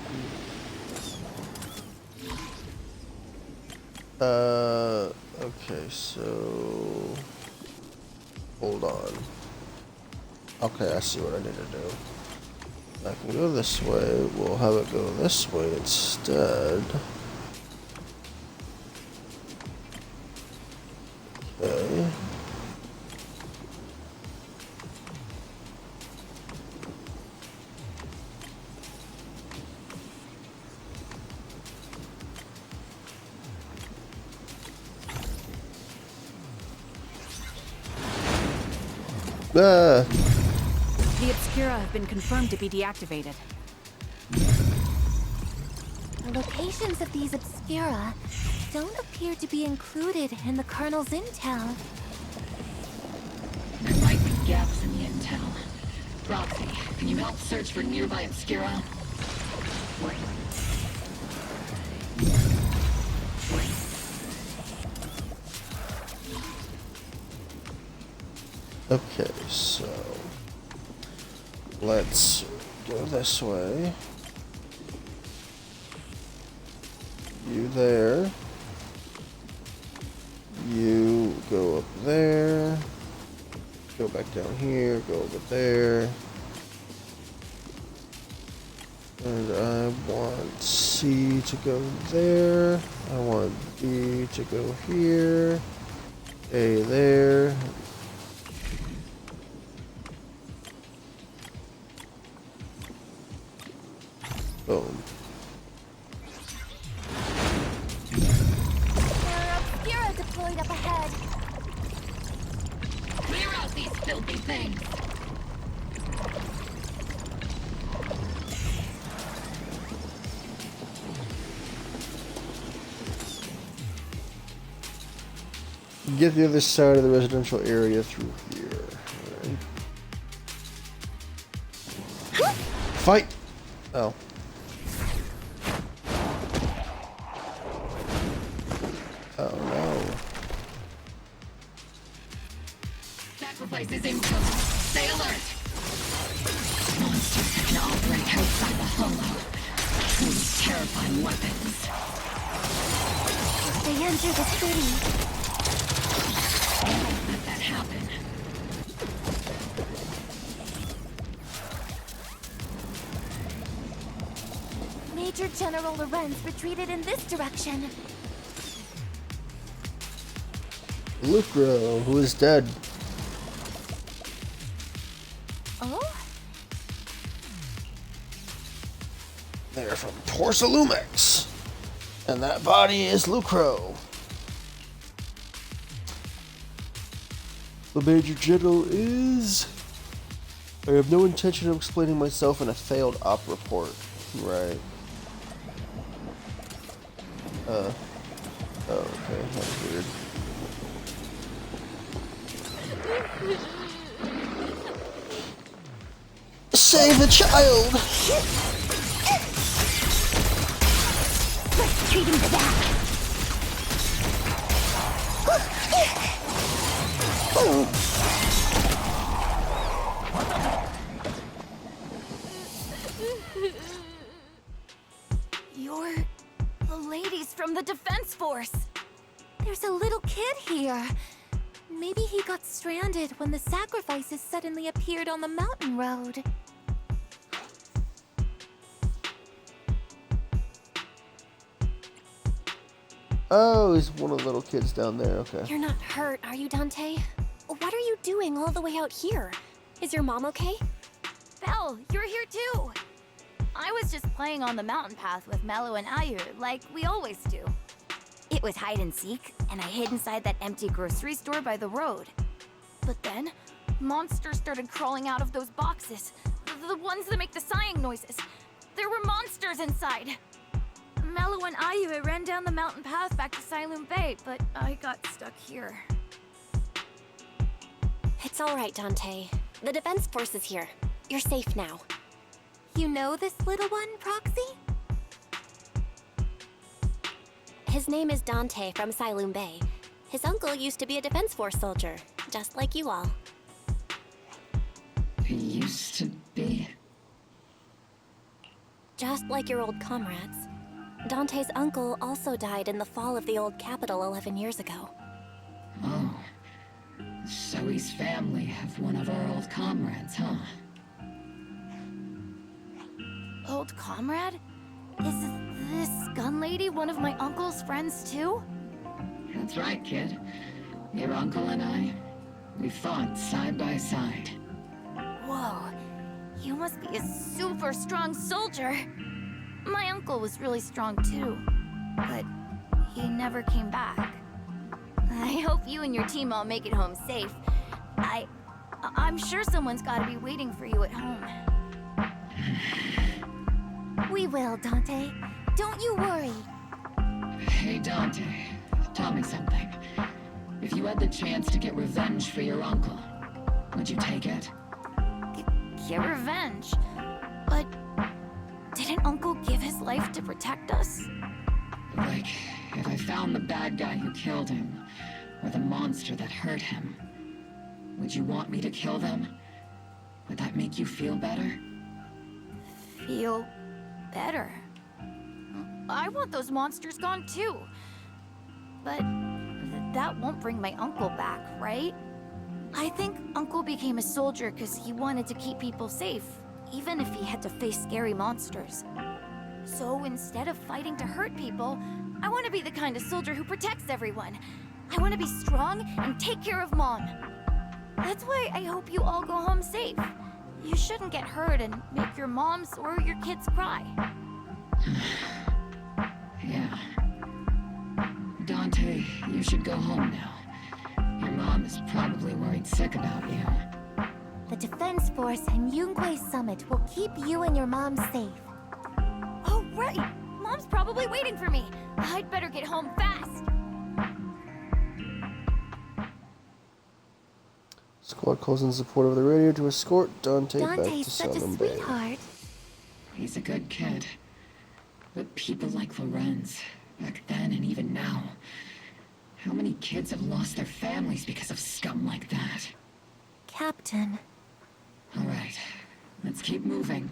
Okay, so hold on. Okay, I see what I need to do. I can go this way. We'll have it go this way instead. Okay. The Obscura have been confirmed to be deactivated. The locations of these Obscura don't appear to be included in the Colonel's intel. There might be gaps in the intel. Roxy, can you help search for nearby Obscura? Okay, so let's go this way. You there. You go up there. Go back down here. Go over there. And I want C to go there. I want B to go here. A there. Boom. There are Obscura deployed up ahead. Clear out these filthy things! Get the other side of the residential area through here. All right. Fight! Oh. Oh no. Sacrifice is incoming. Stay alert! Monsters can operate outside the hollow. Truly terrifying weapons. They enter the city. Don't let that happen. Major General Lorenz retreated in this direction. Lucro, who is dead. Oh? They're from Porcelumex. And that body is Lucro. The Major General is... I have no intention of explaining myself in a failed op report. Right. Oh, okay. That's weird. Save the child! Let's treat him to that. You're the ladies from the Defense Force. There's a little kid here. Maybe he got stranded when the sacrifices suddenly appeared on the mountain road. Oh, he's one of the little kids down there, okay. You're not hurt, are you, Dante? What are you doing all the way out here? Is your mom okay? Belle, you're here too. I was just playing on the mountain path with Mello and Ayu, like we always do. It was hide and seek, and I hid inside that empty grocery store by the road. But then, monsters started crawling out of those boxes. The ones that make the sighing noises. There were monsters inside. Mello and Ayu ran down the mountain path back to Silent Bay, but I got stuck here. It's all right, Dante. The Defense Force is here. You're safe now. You know this little one, Proxy? His name is Dante from Siloam Bay. His uncle used to be a Defense Force soldier, just like you all. He used to be... Just like your old comrades. Dante's uncle also died in the fall of the old capital 11 years ago. Oh. Zoe's family have one of our old comrades, huh? Old comrade? Is this gun lady one of my uncle's friends too? That's right, kid. Your uncle and I, we fought side by side. Whoa, you must be a super strong soldier. My uncle was really strong too, but he never came back. I hope you and your team all make it home safe. I'm sure someone's gotta be waiting for you at home. We will, Dante. Don't you worry. Hey, Dante, tell me something. If you had the chance to get revenge for your uncle, would you take it? Get revenge? But didn't Uncle give his life to protect us? Like, if I found the bad guy who killed him, or the monster that hurt him, would you want me to kill them? Would that make you feel better? Feel better? I want those monsters gone too. But that won't bring my uncle back, right? I think Uncle became a soldier because he wanted to keep people safe, even if he had to face scary monsters. So instead of fighting to hurt people, I want to be the kind of soldier who protects everyone. I want to be strong and take care of Mom. That's why I hope you all go home safe. You shouldn't get hurt and make your moms or your kids cry. Yeah. Dante, you should go home now. Your mom is probably worried sick about you. The Defense Force and Yunque Summit will keep you and your mom safe. Oh, right! Mom's probably waiting for me. I'd better get home fast. Squad calls in support over the radio to escort Dante back Dante's to such a Siloam Bay. sweetheart. He's a good kid. But people like Lorenz, back then and even now, how many kids have lost their families because of scum like that? Captain. All right, let's keep moving.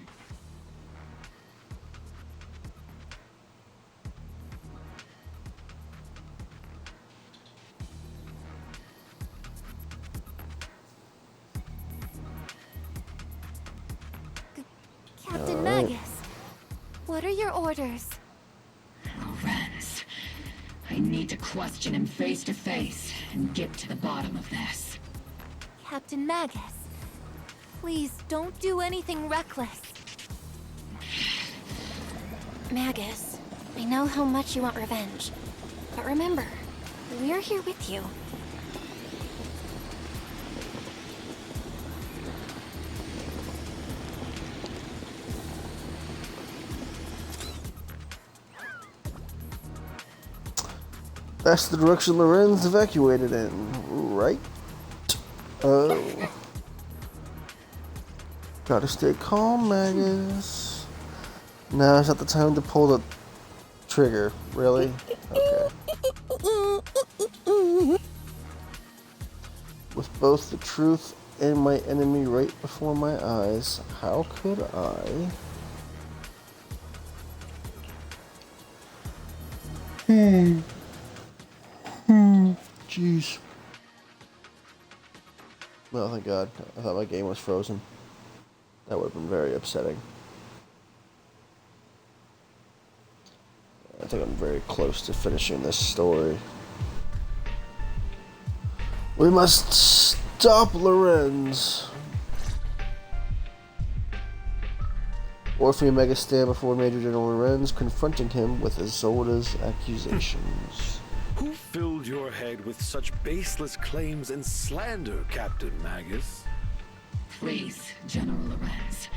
Captain Magus, what are your orders? Lorenz, I need to question him face to face and get to the bottom of this. Captain Magus, please don't do anything reckless. Magus, I know how much you want revenge. But remember, we're here with you. That's the direction Lorenz evacuated in, right? Oh. Gotta stay calm, Magus. No, it's not the time to pull the trigger. Really? Okay. With both the truth and my enemy right before my eyes, how could I? Jeez. Oh, thank God. I thought my game was frozen. That would have been very upsetting. I think I'm very close to finishing this story. We must stop Lorenz. Orpheum Mega stand before Major General Lorenz, confronting him with Isolda's accusations. Who filled your head with such baseless claims and slander, Captain Magus? Please, General Lorenz.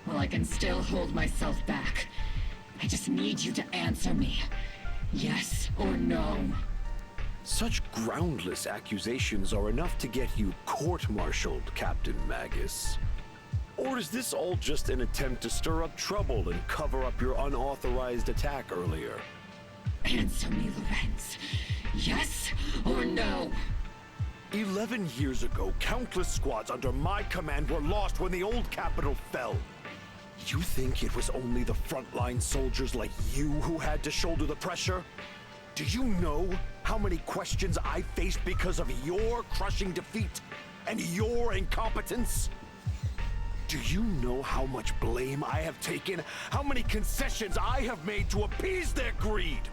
While I can still hold myself back, I just need you to answer me. Yes or no? Such groundless accusations are enough to get you court-martialed, Captain Magus. Or is this all just an attempt to stir up trouble and cover up your unauthorized attack earlier? Answer me, Lorenz. Yes or no? 11 years ago, countless squads under my command were lost when the old capital fell. You think it was only the frontline soldiers like you who had to shoulder the pressure? Do you know how many questions I faced because of your crushing defeat and your incompetence? Do you know how much blame I have taken? How many concessions I have made to appease their greed?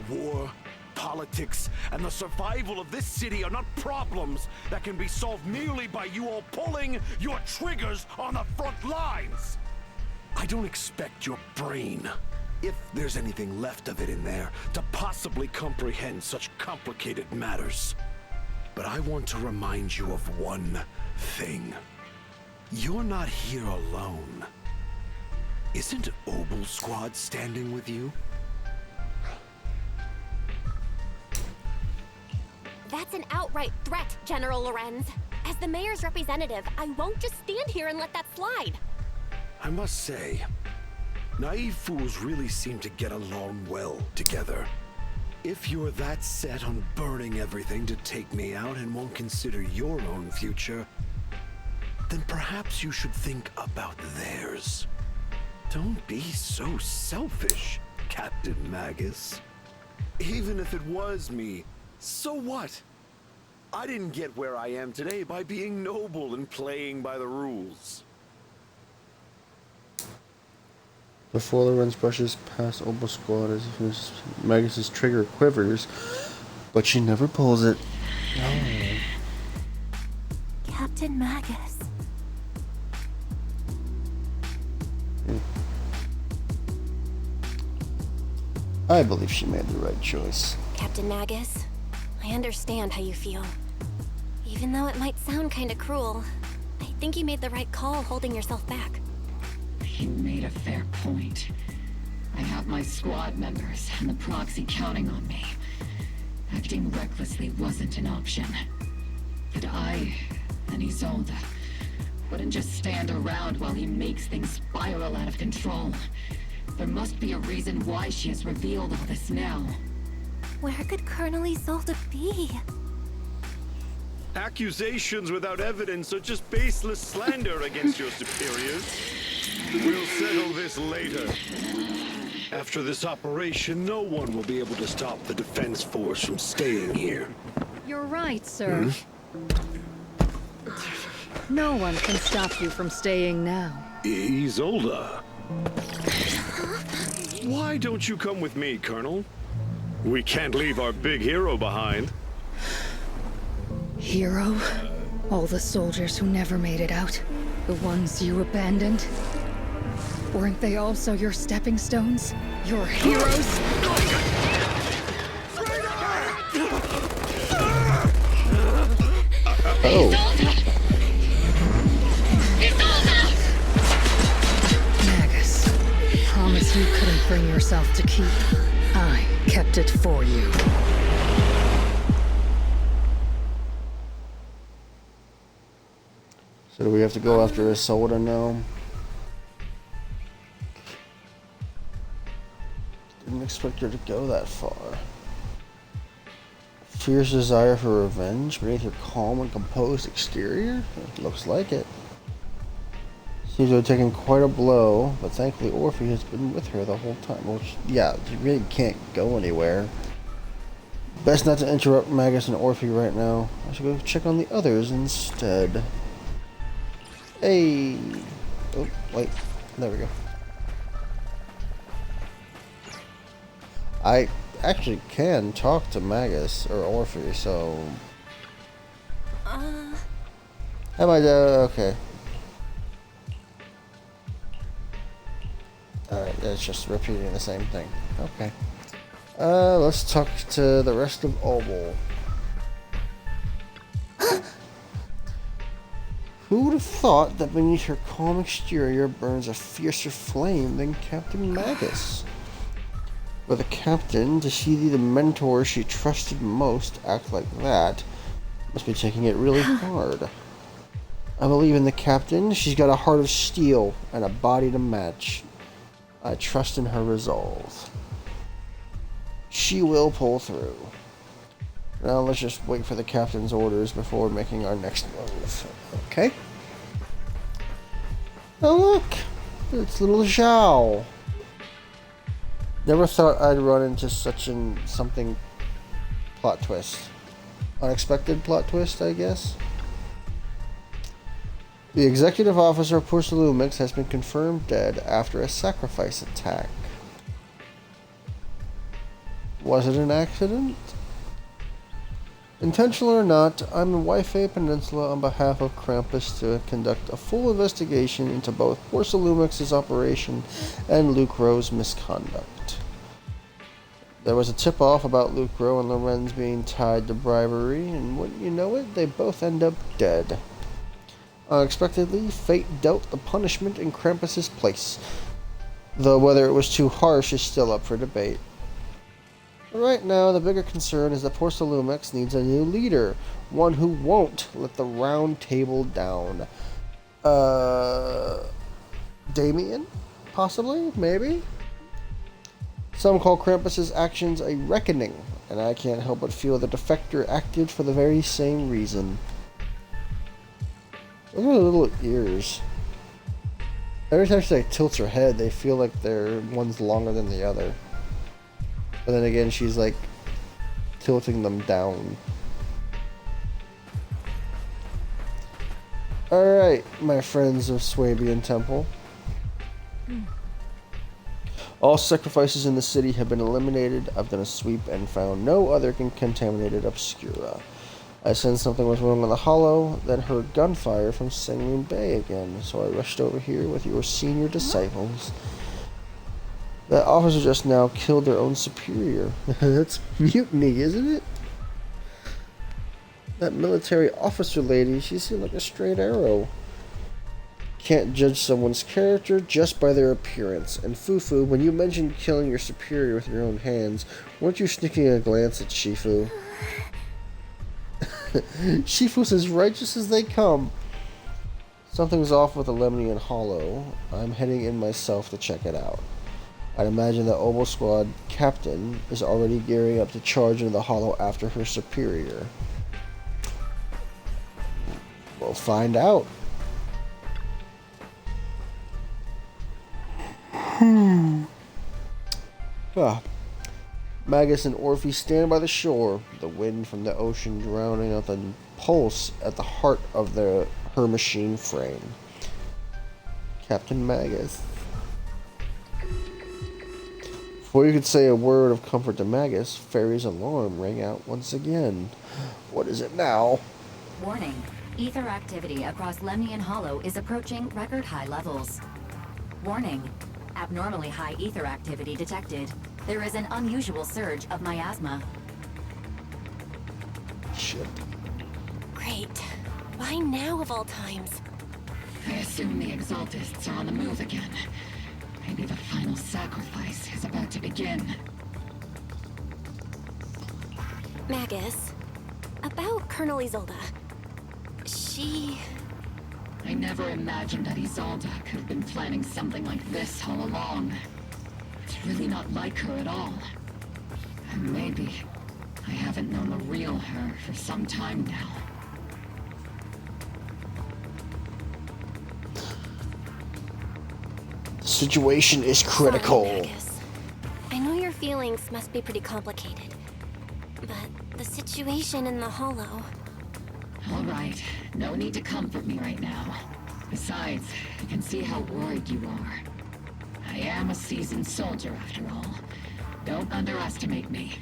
War, politics, and the survival of this city are not problems that can be solved merely by you all pulling your triggers on the front lines. I don't expect your brain, if there's anything left of it in there, to possibly comprehend such complicated matters. But I want to remind you of one thing. You're not here alone. Isn't Obel Squad standing with you? That's an outright threat, General Lorenz. As the mayor's representative, I won't just stand here and let that slide. I must say, naive fools really seem to get along well together. If you're that set on burning everything to take me out and won't consider your own future, then perhaps you should think about theirs. Don't be so selfish, Captain Magus. Even if it was me, so what? I didn't get where I am today by being noble and playing by the rules. Before Lorenz brushes past Obel Squad as if Magus's trigger quivers, but she never pulls it. No. Captain Magus. I believe she made the right choice. Captain Magus, I understand how you feel. Even though it might sound kinda cruel, I think you made the right call holding yourself back. You made a fair point. I have my squad members and the proxy counting on me. Acting recklessly wasn't an option. But I and Isolde wouldn't just stand around while he makes things spiral out of control. There must be a reason why she has revealed all this now. Where could Colonel Isolde be? Accusations without evidence are just baseless slander against your superiors. We'll settle this later. After this operation, no one will be able to stop the defense force from staying here. You're right, sir. No one can stop you from staying now. Isolde. Why don't you come with me, Colonel? We can't leave our big hero behind. Hero? All the soldiers who never made it out? The ones you abandoned? Weren't they also your stepping stones? Your heroes? Oh. Magus, promise you couldn't bring yourself to keep. I kept it for you. So do we have to go after Isolde now? Didn't expect her to go that far. Fierce desire for revenge beneath her calm and composed exterior? It looks like it. Seems to have taken quite a blow, but thankfully Orphe has been with her the whole time. Which, yeah, she really can't go anywhere. Best not to interrupt Magus and Orphe right now. I should go check on the others instead. Hey! Oh, wait. There we go. I actually can talk to Magus or Orphe, so... Am I okay. Alright, it's just repeating the same thing. Okay. Let's talk to the rest of Obel. Who would have thought that beneath her calm exterior burns a fiercer flame than Captain Magus? For the captain to see the mentor she trusted most act like that must be taking it really hard. I believe in the captain. She's got a heart of steel and a body to match. I trust in her resolve. She will pull through. Now let's just wait for the captain's orders before making our next move. Okay. Oh look! It's little Zhao. Never thought I'd run into something plot twist. Unexpected plot twist, I guess. The executive officer of Porcelumix has been confirmed dead after a sacrifice attack. Was it an accident? Intentional or not, I'm in Wi-Fi Peninsula on behalf of Krampus to conduct a full investigation into both Porcelumix's operation and Lucro's misconduct. There was a tip-off about Lucro and Lorenz being tied to bribery, and wouldn't you know it, they both end up dead. Unexpectedly, fate dealt the punishment in Krampus's place, though whether it was too harsh is still up for debate. Right now, the bigger concern is that Porcelumix needs a new leader, one who won't let the round table down. Damien? Possibly? Maybe? Some call Krampus's actions a reckoning, and I can't help but feel the defector acted for the very same reason. Look at her little ears. Every time she tilts her head, they feel like one's longer than the other. But then again, she's tilting them down. Alright, my friends of Swabian Temple. All sacrifices in the city have been eliminated. I've done a sweep and found no other contaminated obscura. I sensed something was wrong on the Hollow, then heard gunfire from Sangmoon Bay again, so I rushed over here with your senior disciples. That officer just now killed their own superior. That's mutiny, isn't it? That military officer lady, she seemed like a straight arrow. Can't judge someone's character just by their appearance. And Fufu, when you mentioned killing your superior with your own hands, weren't you sneaking a glance at Shifu? Shifu's as righteous as they come. Something's off with the Lemnian Hollow. I'm heading in myself to check it out. I'd imagine the Obel Squad captain is already gearing up to charge into the Hollow after her superior. We'll find out. Magus and Orphe stand by the shore, the wind from the ocean drowning out the pulse at the heart of her machine frame. Captain Magus. Before you could say a word of comfort to Magus, Fairy's alarm rang out once again. What is it now? Warning. Ether activity across Lemnian Hollow is approaching record high levels. Warning. Abnormally high ether activity detected. There is an unusual surge of miasma. Shit. Great. Why now of all times? I assume the Exaltists are on the move again. Maybe the final sacrifice is about to begin. Magus, about Colonel Isolde. She... I never imagined that Isolde could have been planning something like this all along. It's really not like her at all. And maybe I haven't known the real her for some time now. The situation is critical. Sorry, Magus. I know your feelings must be pretty complicated, but the situation in the Hollow... All right, no need to comfort me right now. Besides, I can see how worried you are. I am a seasoned soldier, after all. Don't underestimate me.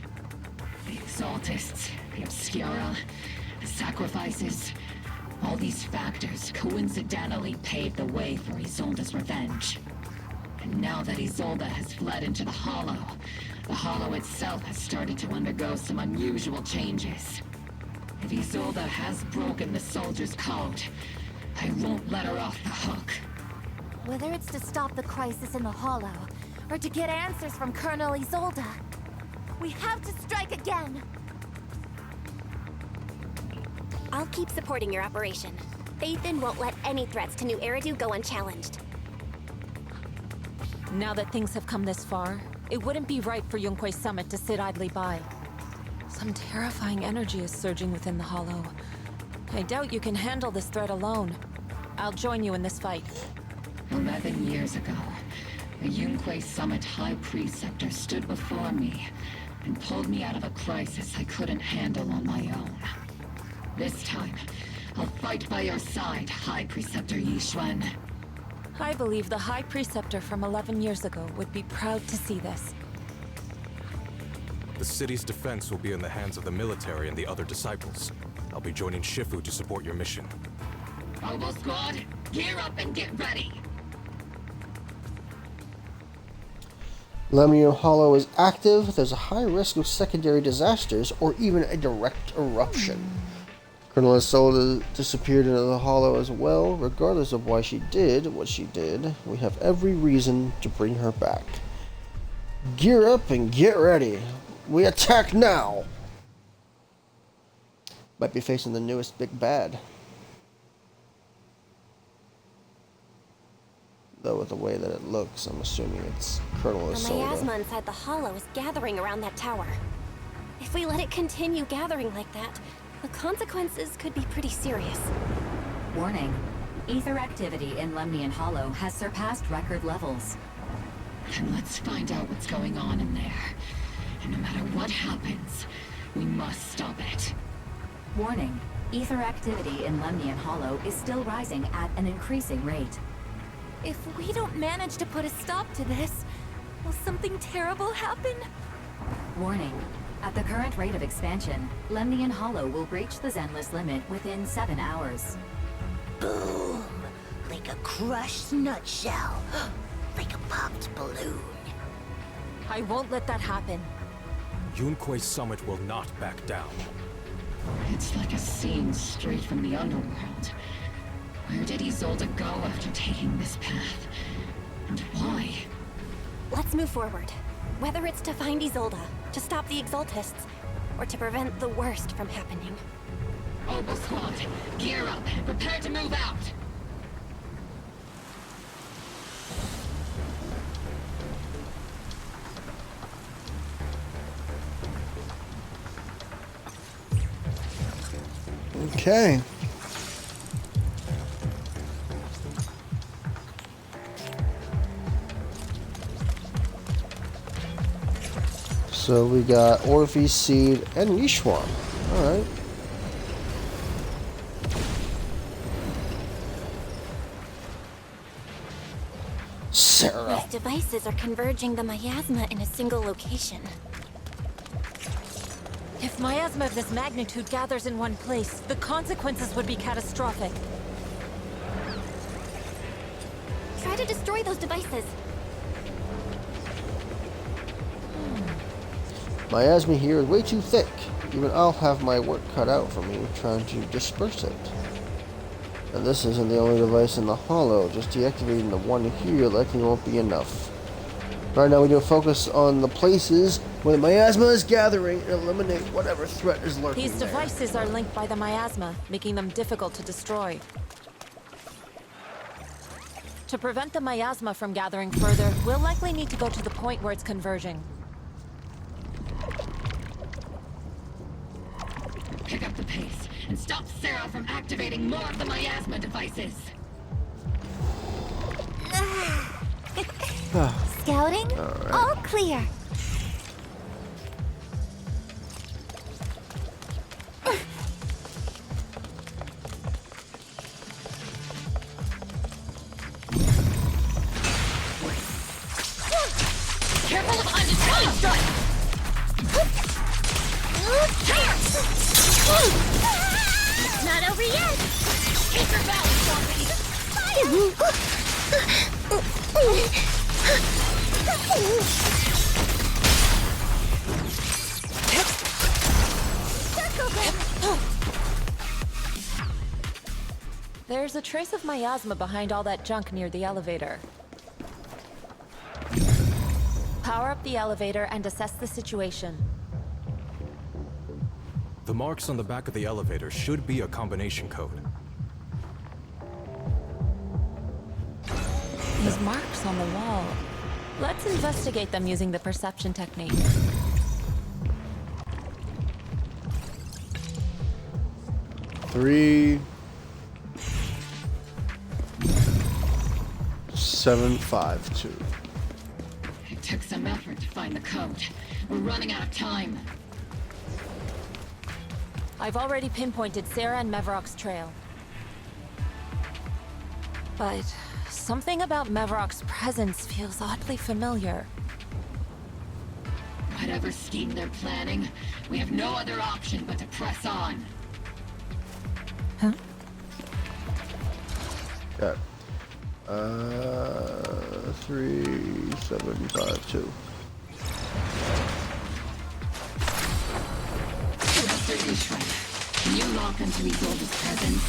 The Exaltists, the Obscura, the sacrifices, all these factors coincidentally paved the way for Isolde's revenge. And now that Isolde has fled into the Hollow itself has started to undergo some unusual changes. If Isolde has broken the soldier's code, I won't let her off the hook. Whether it's to stop the crisis in the Hollow, or to get answers from Colonel Isolde, we have to strike again! I'll keep supporting your operation. Phaethon won't let any threats to New Eridu go unchallenged. Now that things have come this far, It wouldn't be right for Yunque's summit to sit idly by. Some terrifying energy is surging within the Hollow. I doubt you can handle this threat alone. I'll join you in this fight. 11 years ago, a Yunque Summit High Preceptor stood before me and pulled me out of a crisis I couldn't handle on my own. This time, I'll fight by your side, High Preceptor Yixuan. I believe the High Preceptor from 11 years ago would be proud to see this. The city's defense will be in the hands of the military and the other disciples. I'll be joining Shifu to support your mission. Oboe Squad, gear up and get ready! Lemnian Hollow is active. There's a high risk of secondary disasters or even a direct eruption. Colonel Isolde disappeared into the Hollow as well. Regardless of why she did what she did, we have every reason to bring her back. Gear up and get ready. We attack now! Might be facing the newest big bad. Though with the way that it looks, I'm assuming it's Colonel The Isolde. miasma inside the Hollow is gathering around that tower. If we let it continue gathering like that, the consequences could be pretty serious. Warning. Ether activity in Lemnian Hollow has surpassed record levels. Then let's find out what's going on in there. And no matter what happens, we must stop it. Warning. Ether activity in Lemnian Hollow is still rising at an increasing rate. If we don't manage to put a stop to this, will something terrible happen? Warning. At the current rate of expansion, Lemnian Hollow will breach the Zenless limit within 7 hours. Boom! Like a crushed nutshell. Like a popped balloon. I won't let that happen. Yunque's summit will not back down. It's like a scene straight from the underworld. Where did Isolde go after taking this path? And why? Let's move forward. Whether it's to find Isolde, to stop the Exaltists, or to prevent the worst from happening. Oboe Squad, gear up and prepare to move out! Okay. So we got Orphe, Seed, and Yixuan. Alright. Sarah. These devices are converging the miasma in a single location. If miasma of this magnitude gathers in one place, the consequences would be catastrophic. Try to destroy those devices. Miasma here is way too thick. Even I'll have my work cut out for me trying to disperse it. And this isn't the only device in the Hollow. Just deactivating the one here likely won't be enough. Right now we need to focus on the places where the miasma is gathering and eliminate whatever threat is lurking These devices are linked by the miasma, making them difficult to destroy. To prevent the miasma from gathering further, we'll likely need to go to the point where it's converging. Pick up the pace and stop Sarah from activating more of the miasma devices. Scouting? Right. All clear. Careful of undetected strike! It's not over yet. Keep your balance, There's a trace of miasma behind all that junk near the elevator. Power up the elevator and assess the situation. The marks on the back of the elevator should be a combination code. These marks on the wall. Let's investigate them using the perception technique. Three, 752. It took some effort to find the code. We're running out of time. I've already pinpointed Sarah and Mevarok's trail. But something about Mevarok's presence feels oddly familiar. Whatever scheme they're planning, we have no other option but to press on. Huh? Got 3752. Can you lock into Exaltists' presence?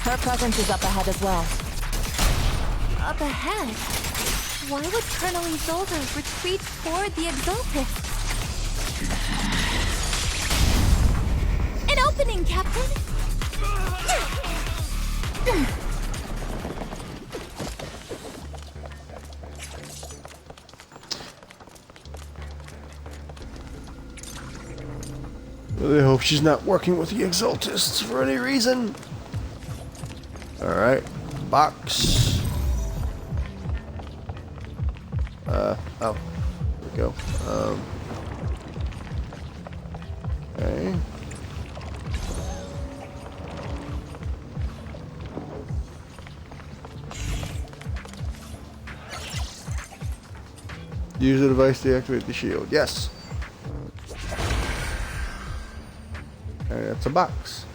Her presence is up ahead as well. Up ahead? Why would Colonel Isolde retreat toward the Exaltists? An opening, Captain! Really hope she's not working with the Exaltists for any reason. Alright, box. Oh, there we go. Okay. Use the device to activate the shield. Yes. And it's a box.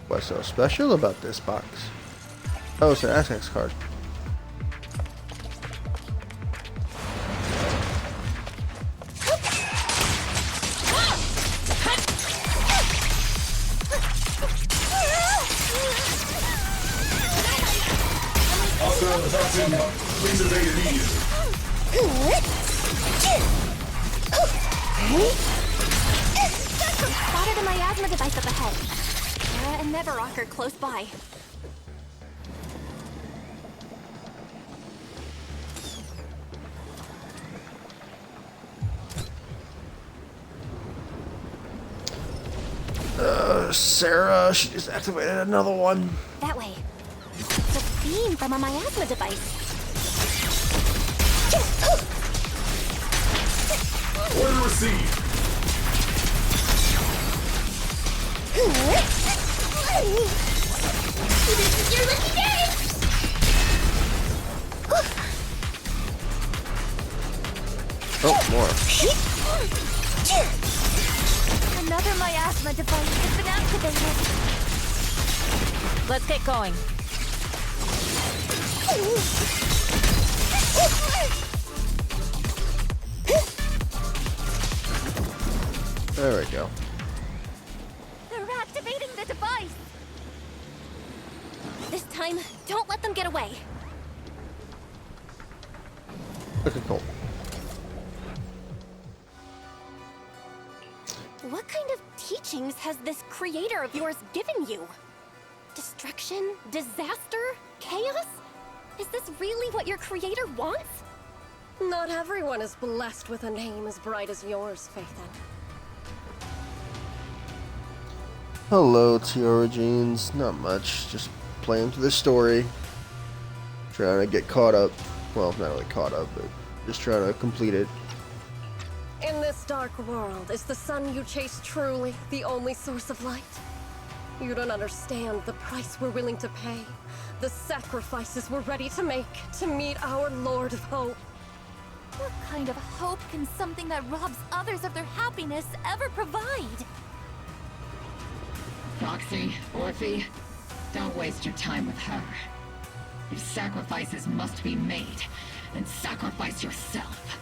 What's so special about this box? Oh, it's an Aztecs card. Please obey immediately. Spotted a miasma device up ahead. And Mevarok are close by. Sarah, she just activated another one. That way. It's a beam from a miasma device. Order received. This is your lucky day! Oh, more. Another miasma device has been activated. Let's get going. There we go. They're activating the device. This time, don't let them get away. Okay, cool. What kind of teachings has this creator of yours given you? Destruction? Disaster? Chaos? Is this really what your creator wants? Not everyone is blessed with a name as bright as yours, Faithin. Hello, Tiara Jeans. Not much. Just playing through the story. Trying to get caught up. Well, not really caught up, but just trying to complete it. In this dark world, is the sun you chase truly the only source of light? You don't understand the price we're willing to pay, the sacrifices we're ready to make to meet our Lord of Hope. What kind of hope can something that robs others of their happiness ever provide? Foxy, Orphe, don't waste your time with her. If sacrifices must be made, then sacrifice yourself.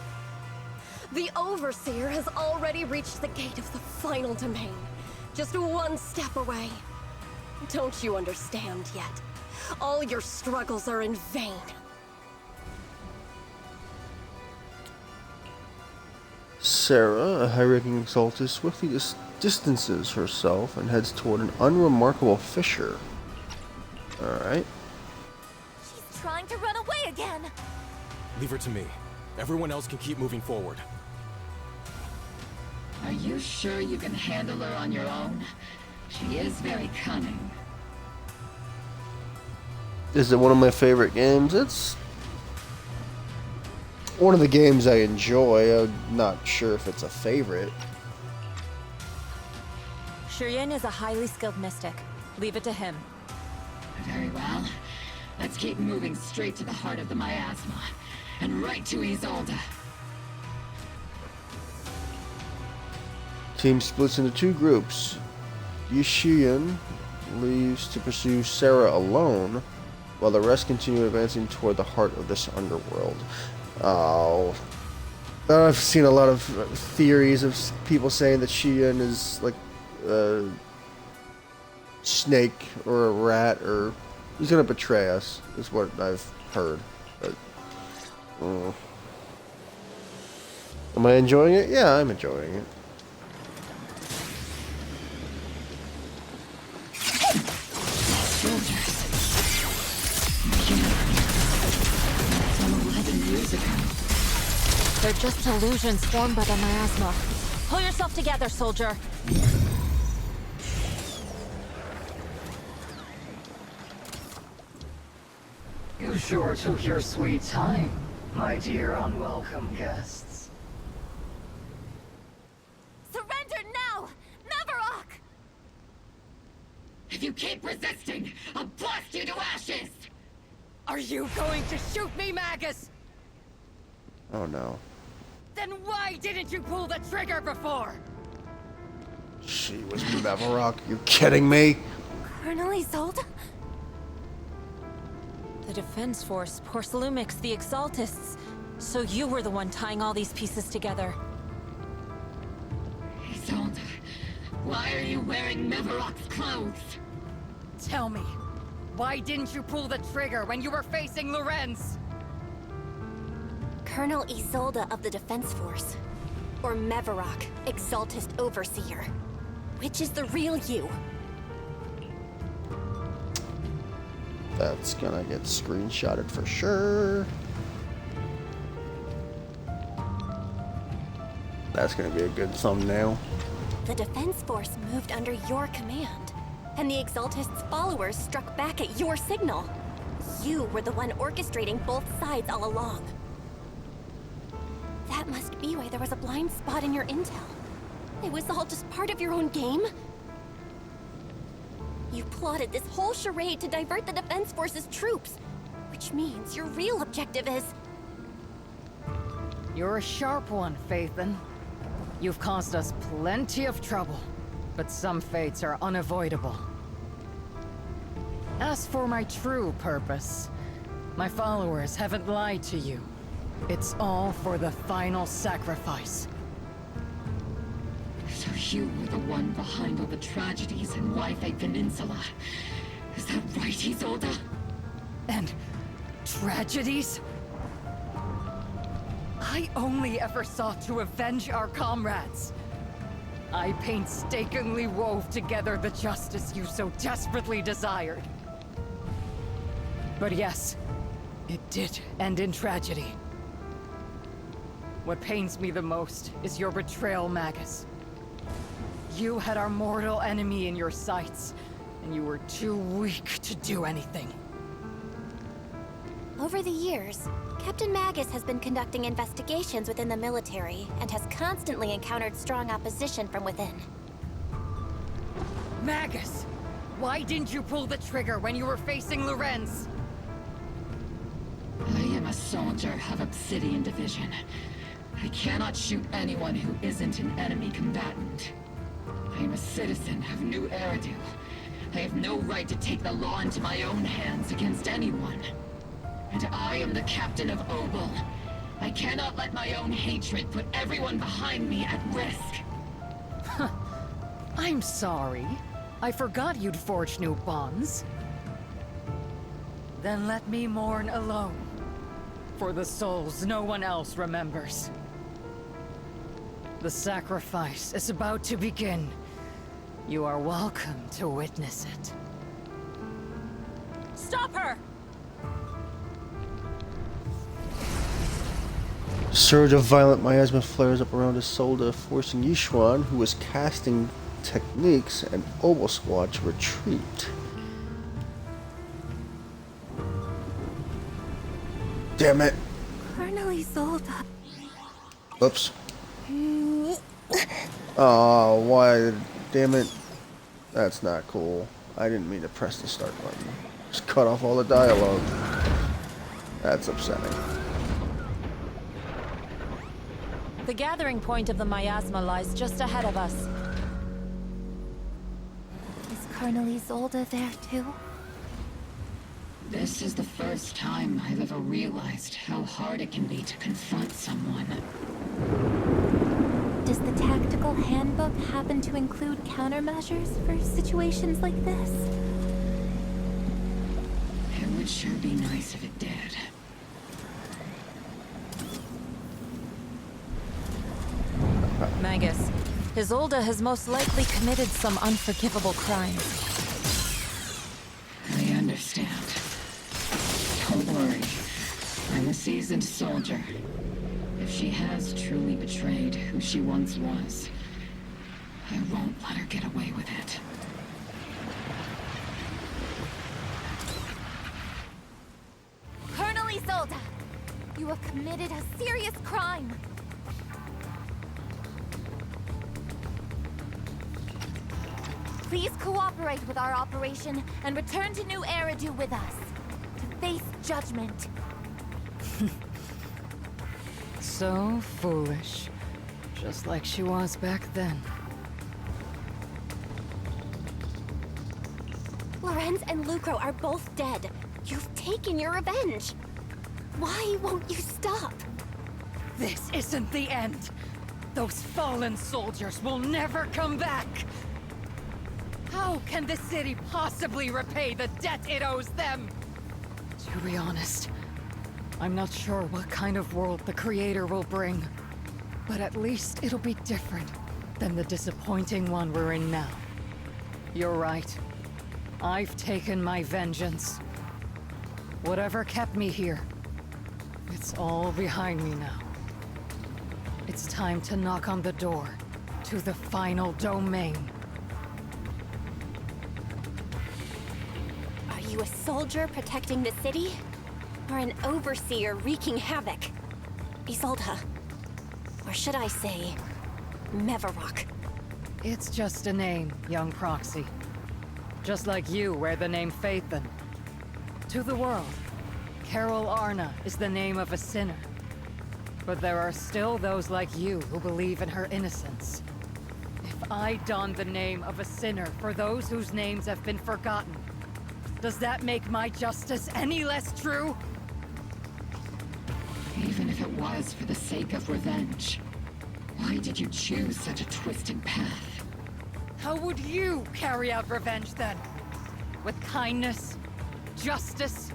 The Overseer has already reached the gate of the final domain. Just one step away. Don't you understand yet? All your struggles are in vain. Sarah, a high-ranking Exaltist, swiftly distances herself and heads toward an unremarkable fissure. Alright. She's Leave her to me. Everyone else can keep moving forward. Are you sure you can handle her on your own? She is very cunning. Is it one of my favorite games? It's one of the games I enjoy. I'm not sure if it's a favorite. Shireen is a highly skilled mystic. Leave it to him. Very well. Let's keep moving straight to the heart of the miasma. And right to Isolde. Team splits into two groups. Yishian leaves to pursue Sarah alone, while the rest continue advancing toward the heart of this underworld. Oh. I've seen a lot of theories of people saying that Shion is like a snake or a rat, or he's gonna betray us, is what I've heard. But, am I enjoying it? Yeah, I'm enjoying it. They're just illusions formed by the miasma. Pull yourself together, soldier. You sure took your sweet time, my dear unwelcome guests. Surrender now! Mavarok! If you keep resisting, I'll blast you to ashes! Are you going to shoot me, Magus? Oh no. Then why didn't you pull the trigger before? She was Mavarok. You kidding me? Colonel Isolde? The Defense Force, Porcelumix, the Exaltists. So you were the one tying all these pieces together. Isolde, why are you wearing Mavarok's clothes? Tell me, why didn't you pull the trigger when you were facing Lorenz? Colonel Isolde of the Defense Force. Or Mavarok, Exaltist Overseer. Which is the real you? That's gonna get screenshotted for sure. That's gonna be a good thumbnail. The Defense Force moved under your command, and the Exaltists' followers struck back at your signal. You were the one orchestrating both sides all along. That must be why there was a blind spot in your intel. It was all just part of your own game? You plotted this whole charade to divert the Defense Force's troops, which means your real objective is... You're a sharp one, Phaethon. You've caused us plenty of trouble, but some fates are unavoidable. As for my true purpose, my followers haven't lied to you. It's all for the final sacrifice. So you were the one behind all the tragedies in Wi-Fi Peninsula. Is that right, Isolde? And tragedies? I only ever sought to avenge our comrades. I painstakingly wove together the justice you so desperately desired. But yes, it did end in tragedy. What pains me the most is your betrayal, Magus. You had our mortal enemy in your sights, and you were too weak to do anything. Over the years, Captain Magus has been conducting investigations within the military and has constantly encountered strong opposition from within. Magus! Why didn't you pull the trigger when you were facing Lorenz? I am a soldier of Obsidian Division. I cannot shoot anyone who isn't an enemy combatant. I am a citizen of New Eridu. I have no right to take the law into my own hands against anyone. And I am the captain of Obel. I cannot let my own hatred put everyone behind me at risk. I'm sorry. I forgot you'd forged new bonds. Then let me mourn alone. For the souls no one else remembers. The sacrifice is about to begin. You are welcome to witness it. Stop her! surge of violent miasma flares up around Isolde, forcing Yishuan, who was casting techniques, and Obel Squad to retreat. Damn it! Colonel Isolde. Oops. Oh, why? Damn it. That's not cool. I didn't mean to press the start button. Just cut off all the dialogue. That's upsetting. The gathering point of the miasma lies just ahead of us. Is Colonel Isolde there too? This is the first time I've ever realized how hard it can be to confront someone. Does the tactical handbook happen to include countermeasures for situations like this? It would sure be nice if it did. Magus, Isolde has most likely committed some unforgivable crimes. I understand. Don't worry. I'm a seasoned soldier. If she has truly betrayed who she once was, I won't let her get away with it. Colonel Isolde! You have committed a serious crime! Please cooperate with our operation and return to New Eridu with us to face judgment. So foolish. Just like she was back then. Lorenz and Lucro are both dead. You've taken your revenge. Why won't you stop? This isn't the end. Those fallen soldiers will never come back. How can the city possibly repay the debt it owes them? To be honest, I'm not sure what kind of world the Creator will bring. But at least it'll be different than the disappointing one we're in now. You're right. I've taken my vengeance. Whatever kept me here, it's all behind me now. It's time to knock on the door to the final domain. Are you a soldier protecting the city? Or an overseer wreaking havoc? Isolde. Or should I say, Mevarok? It's just a name, young proxy. Just like you wear the name Phaethon. To the world, Carol Arna is the name of a sinner. But there are still those like you who believe in her innocence. If I don the name of a sinner for those whose names have been forgotten, does that make my justice any less true? Even if it was for the sake of revenge, why did you choose such a twisted path? How would you carry out revenge then? With kindness, justice,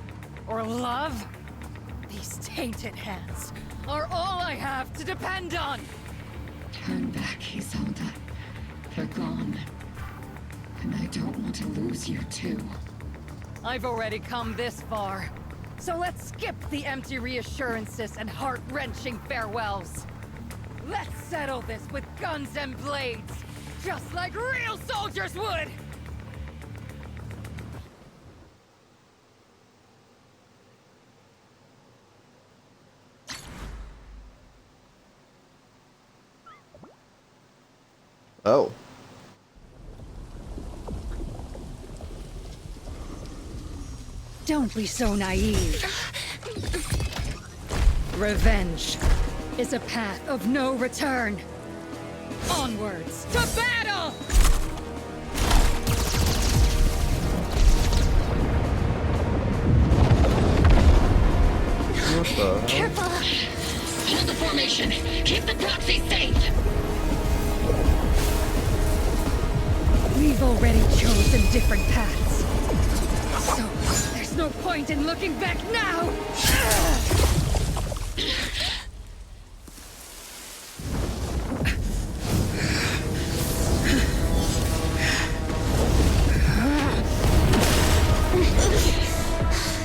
or love? These tainted hands are all I have to depend on! Turn back, Isolde. They're gone. And I don't want to lose you too. I've already come this far. So let's skip the empty reassurances and heart-wrenching farewells. Let's settle this with guns and blades, just like real soldiers would! Oh. Don't be so naive. Revenge is a path of no return. Onwards to battle! What the hell? Careful! Hold the formation! Keep the proxy safe! We've already chosen different paths. So, there's no point in looking back now!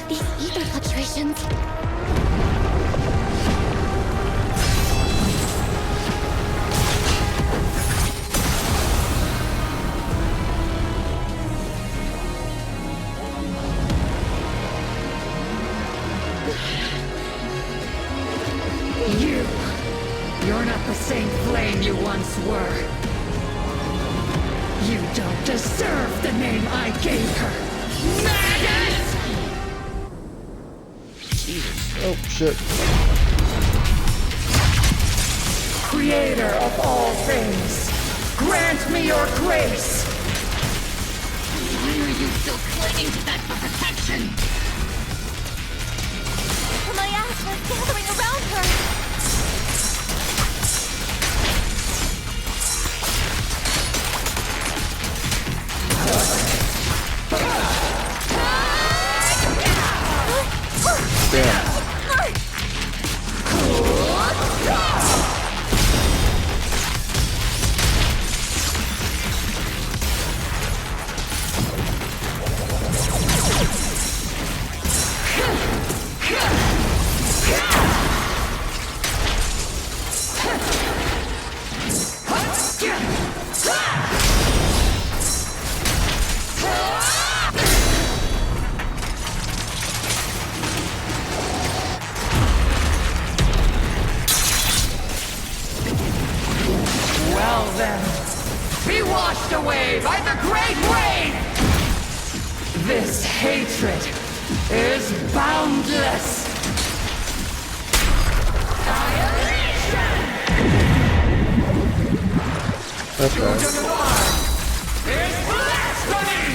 These ether fluctuations. same flame you once were. You don't deserve the name I gave her. Maggot! Oh, shit. Creator of all things, grant me your grace! Why are you still clinging to that for protection? My ass was gathering around her. Damn. Well then, be washed away by the great rain! This hatred is boundless! That's To right. depart is blasphemy!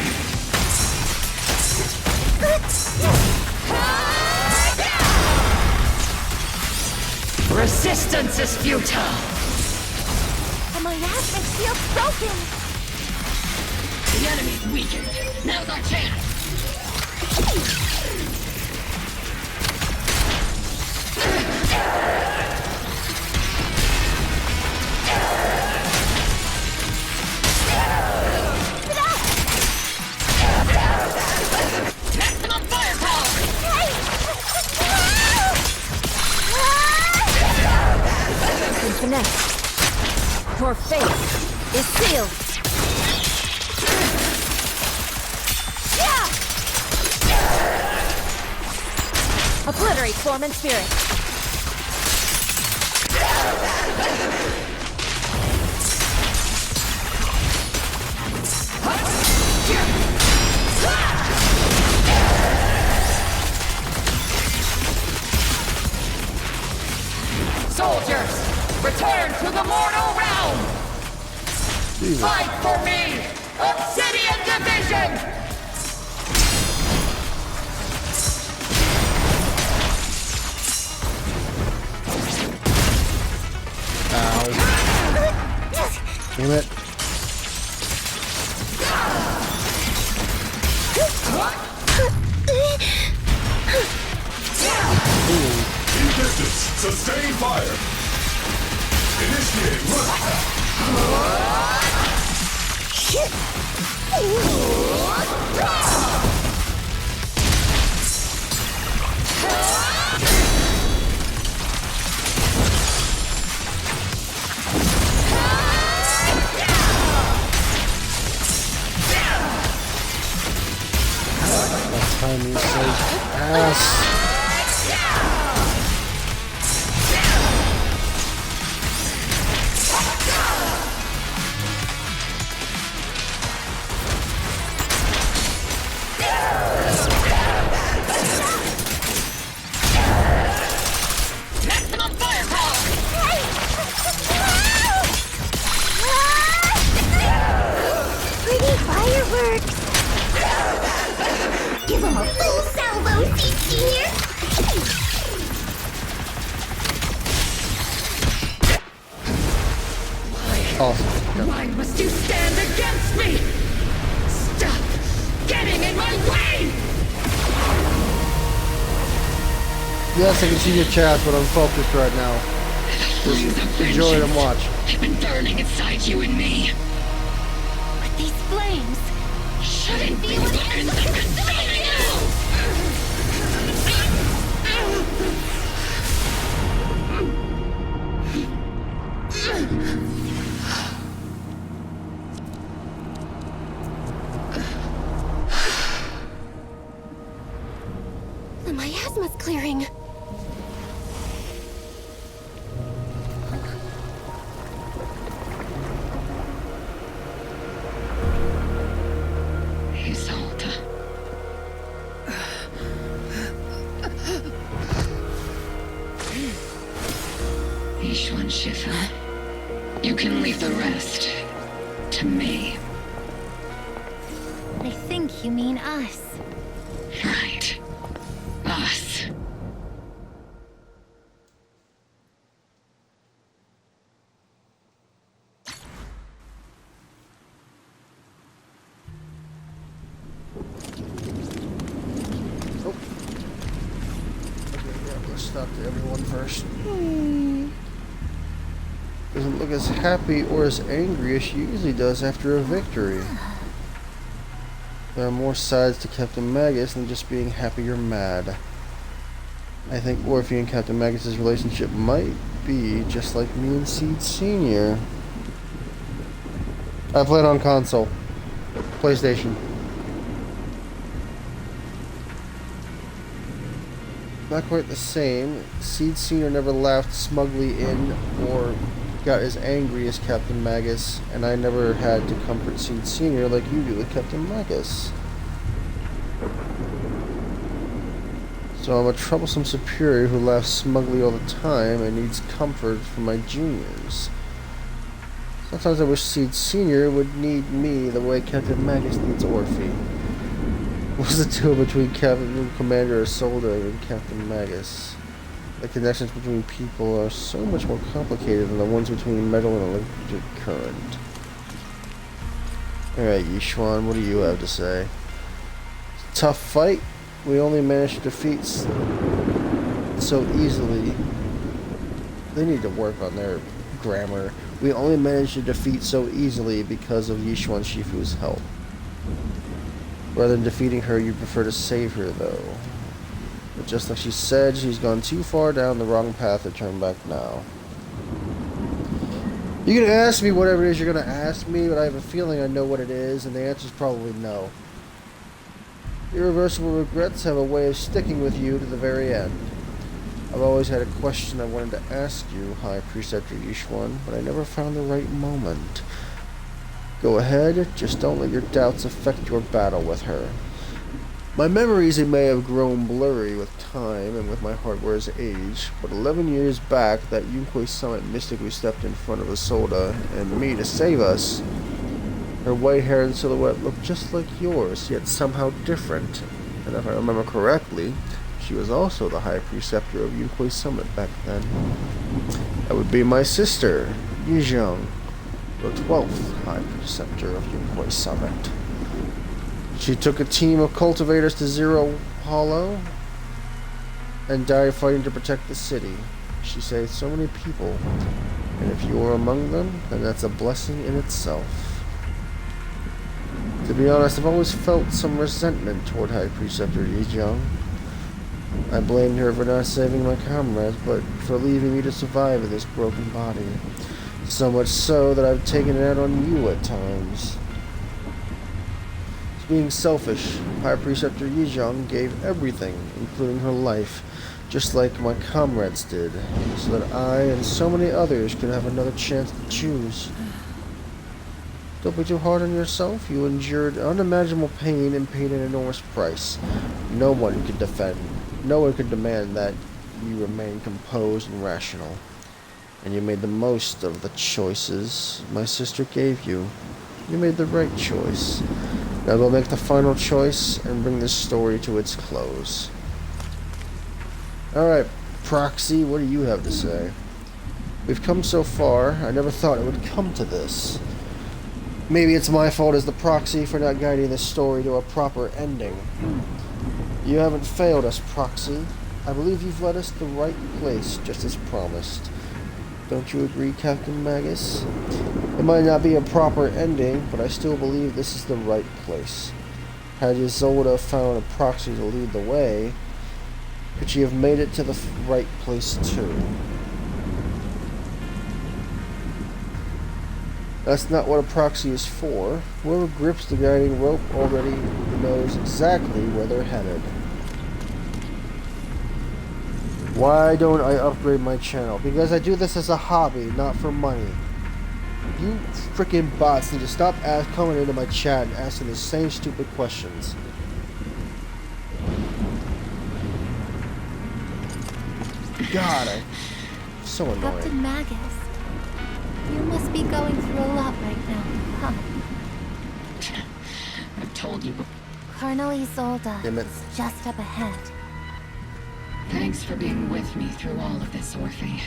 Resistance is futile! And my ass feels broken. The enemy's weakened. Now's our chance. Maximum firepower! Into next. Your fate is sealed. Obliterate form and spirit. Soldiers, return to the mortal realm! Jesus. Fight for me! Obsidian Division! Ow. Damn it. In distance, sustain fire. Initiate That timing is so ass. Maximum firepower! Pretty fireworks! Give him a full salvo, Senior! Awesome. Why must you stand against me? Stop getting in my way! Yes, I can see your chat, but I'm focused right now. Just enjoy it and watch. I've been burning inside you and me. But these flames Shouldn't be weapons that consuming you! The miasma's clearing. Shifu. You can leave the rest to me. I think you mean us. Right. Us. Let's talk to everyone first. Doesn't look as happy or as angry as she usually does after a victory. There are more sides to Captain Magus than just being happy or mad. I think Orphe and Captain Magus' relationship might be just like me and Seed Sr. I played on console. PlayStation. Not quite the same. Seed Sr. never laughed smugly in or got as angry as Captain Magus, and I never had to comfort Seed Sr. like you do with Captain Magus. So I'm a troublesome superior who laughs smugly all the time and needs comfort from my juniors. Sometimes I wish Seed Sr. would need me the way Captain Magus needs Orphe. What's the deal between Captain Commander Isolde and Captain Magus? The connections between people are so much more complicated than the ones between metal and electric current. Alright, Yishuan, what do you have to say? Tough fight. We only managed to defeat so easily. They need to work on their grammar. We only managed to defeat so easily because of Yishuan Shifu's help. Rather than defeating her, you prefer to save her, though. But just like she said, she's gone too far down the wrong path to turn back now. You can ask me whatever it is you're going to ask me, but I have a feeling I know what it is, and the answer is probably no. Irreversible regrets have a way of sticking with you to the very end. I've always had a question I wanted to ask you, High Preceptor Yishuan, but I never found the right moment. Go ahead, just don't let your doubts affect your battle with her. My memories may have grown blurry with time and with my hardware's age, but 11 years back, that Yunque Summit mystic who stepped in front of Isolde and me to save us, her white hair and silhouette looked just like yours, yet somehow different. And if I remember correctly, she was also the High Preceptor of Yunque Summit back then. That would be my sister, Yizhong, the 12th High Preceptor of Yunque Summit. She took a team of cultivators to Zero Hollow and died fighting to protect the city. She saved so many people, and if you are among them, then that's a blessing in itself. To be honest, I've always felt some resentment toward High Preceptor Yizhong. I blamed her for not saving my comrades, but for leaving me to survive in this broken body. So much so that I've taken it out on you at times. Being selfish, High Preceptor Yizhong gave everything, including her life, just like my comrades did, so that I and so many others could have another chance to choose. Don't be too hard on yourself. You endured unimaginable pain and paid an enormous price. No one could demand that you remain composed and rational. And you made the most of the choices my sister gave you. You made the right choice. Now go make the final choice and bring this story to its close. Alright, Proxy, what do you have to say? We've come so far, I never thought it would come to this. Maybe it's my fault as the Proxy for not guiding this story to a proper ending. You haven't failed us, Proxy. I believe you've led us to the right place, just as promised. Don't you agree, Captain Magus? It might not be a proper ending, but I still believe this is the right place. Had Isolde found a Proxy to lead the way, could she have made it to the right place too? That's not what a Proxy is for. Whoever grips the guiding rope already knows exactly where they're headed. Why don't I upgrade my channel? Because I do this as a hobby, not for money. You freaking bots need to stop coming into my chat and asking the same stupid questions. God, I'm so annoying. Captain Magus, You must be going through a lot right now, huh? I've told you. Colonel Isolde Damn it. is just up ahead. Thanks for being with me through all of this, Orphe.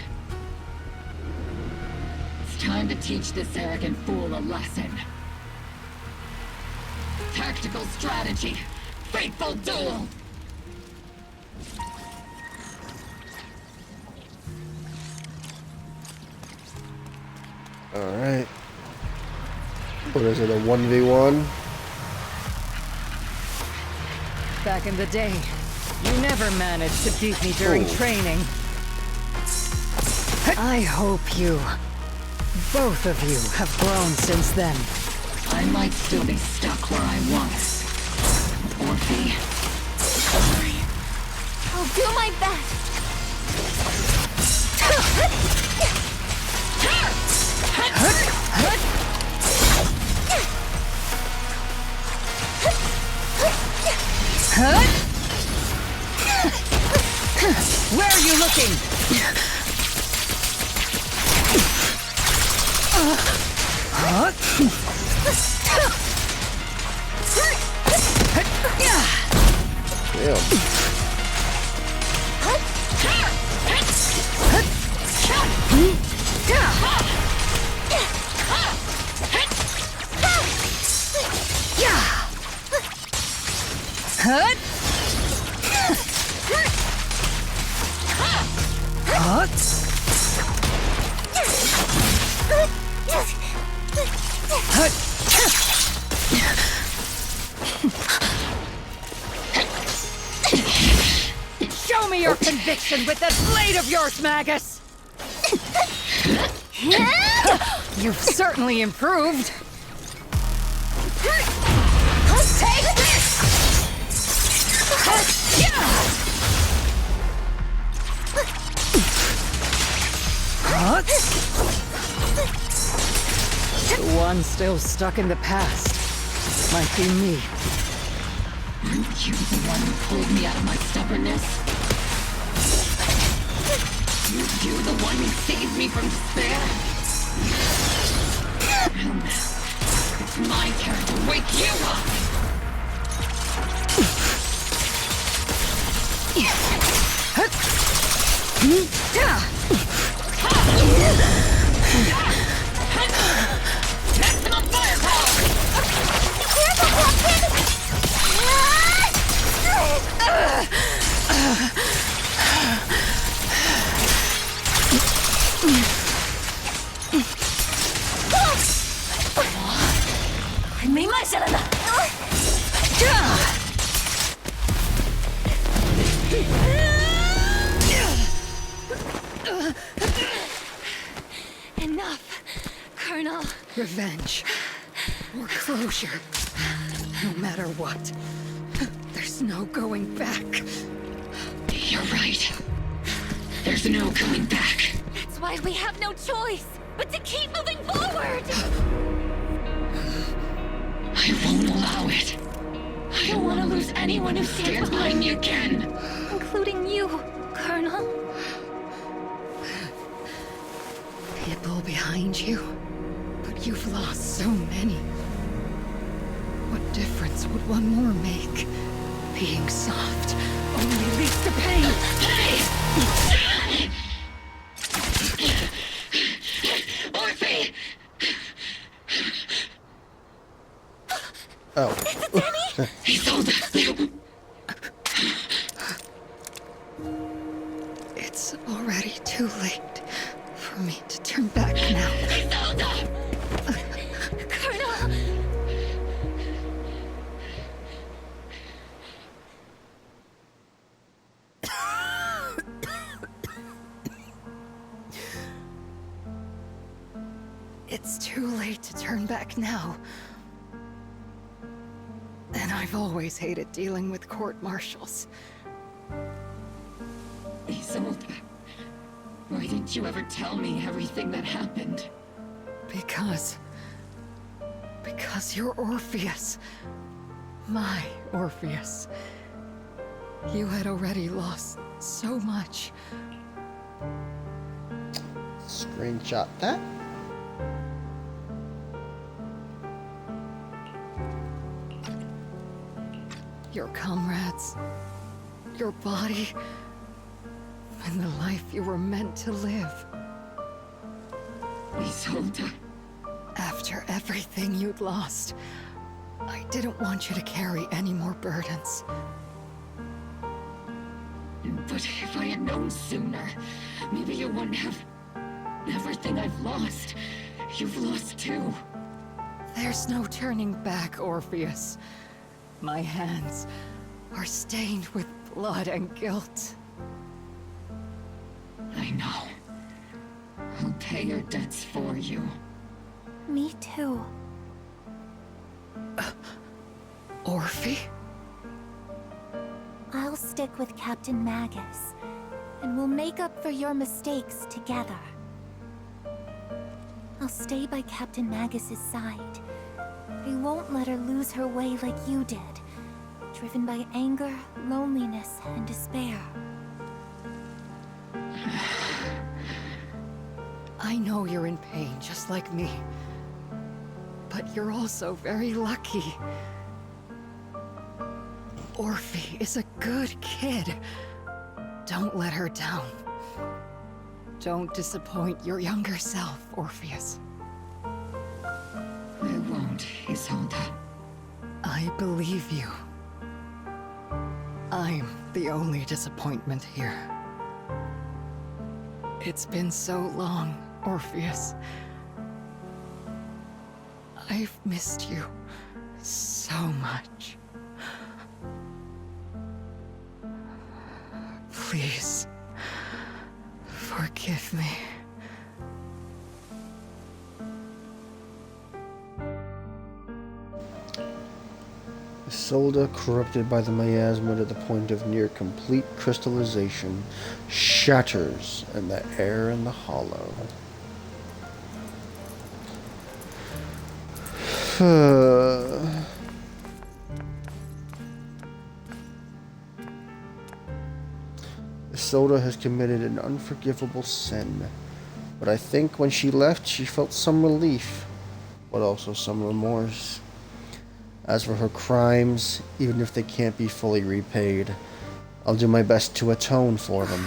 It's time to teach this arrogant fool a lesson. Tactical strategy. Fateful duel. Alright. What is it, a 1v1? Back in the day, you never managed to beat me during training. I hope you, both of you, have grown since then. I might still be stuck where I was. Orphe, sorry. I'll do my best. Where are you looking? Show me your conviction with that blade of yours, Magus! You've certainly improved. Take this! The one still stuck in the past might be me. Aren't you the one who pulled me out of my stubbornness? You the one who saved me from despair? Well now, it's my turn to wake you up! Maximum firepower! Careful, Enough, Colonel. Revenge. Or closure. No matter what. There's no going back. You're right. There's no going back. That's why we have no choice but to keep moving forward. I won't allow it. I don't want to lose anyone who stands behind me again. Including you, Colonel. People behind you. But you've lost so many. What difference would one more make? Being soft only leads to pain. Orphe! Oh. Isolde! It's already too late for me to turn back now. Isolde! Colonel! It's too late to turn back now. And I've always hated dealing with court-martials. Isolde, why didn't you ever tell me everything that happened? Because you're Orpheus. My Orpheus. You had already lost so much. Screenshot that. your comrades, your body, and the life you were meant to live. Isolde. After everything you'd lost, I didn't want you to carry any more burdens. But if I had known sooner, maybe you wouldn't have... Everything I've lost, you've lost too. There's no turning back, Orpheus. My hands are stained with blood and guilt. I know. I'll pay your debts for you. Me too. Orphe? I'll stick with Captain Magus, and we'll make up for your mistakes together. I'll stay by Captain Magus's side. I won't let her lose her way like you did, driven by anger, loneliness, and despair. I know you're in pain, just like me. But you're also very lucky. Orphe is a good kid. Don't let her down. Don't disappoint your younger self, Orpheus. I won't, Isolde. I believe you. I'm the only disappointment here. It's been so long, Orpheus. I've missed you so much. Please, forgive me. Isolde, corrupted by the miasma to the point of near complete crystallization, shatters in the air in the hollow. Isolde has committed an unforgivable sin, but I think when she left she felt some relief, but also some remorse. As for her crimes, even if they can't be fully repaid, I'll do my best to atone for them.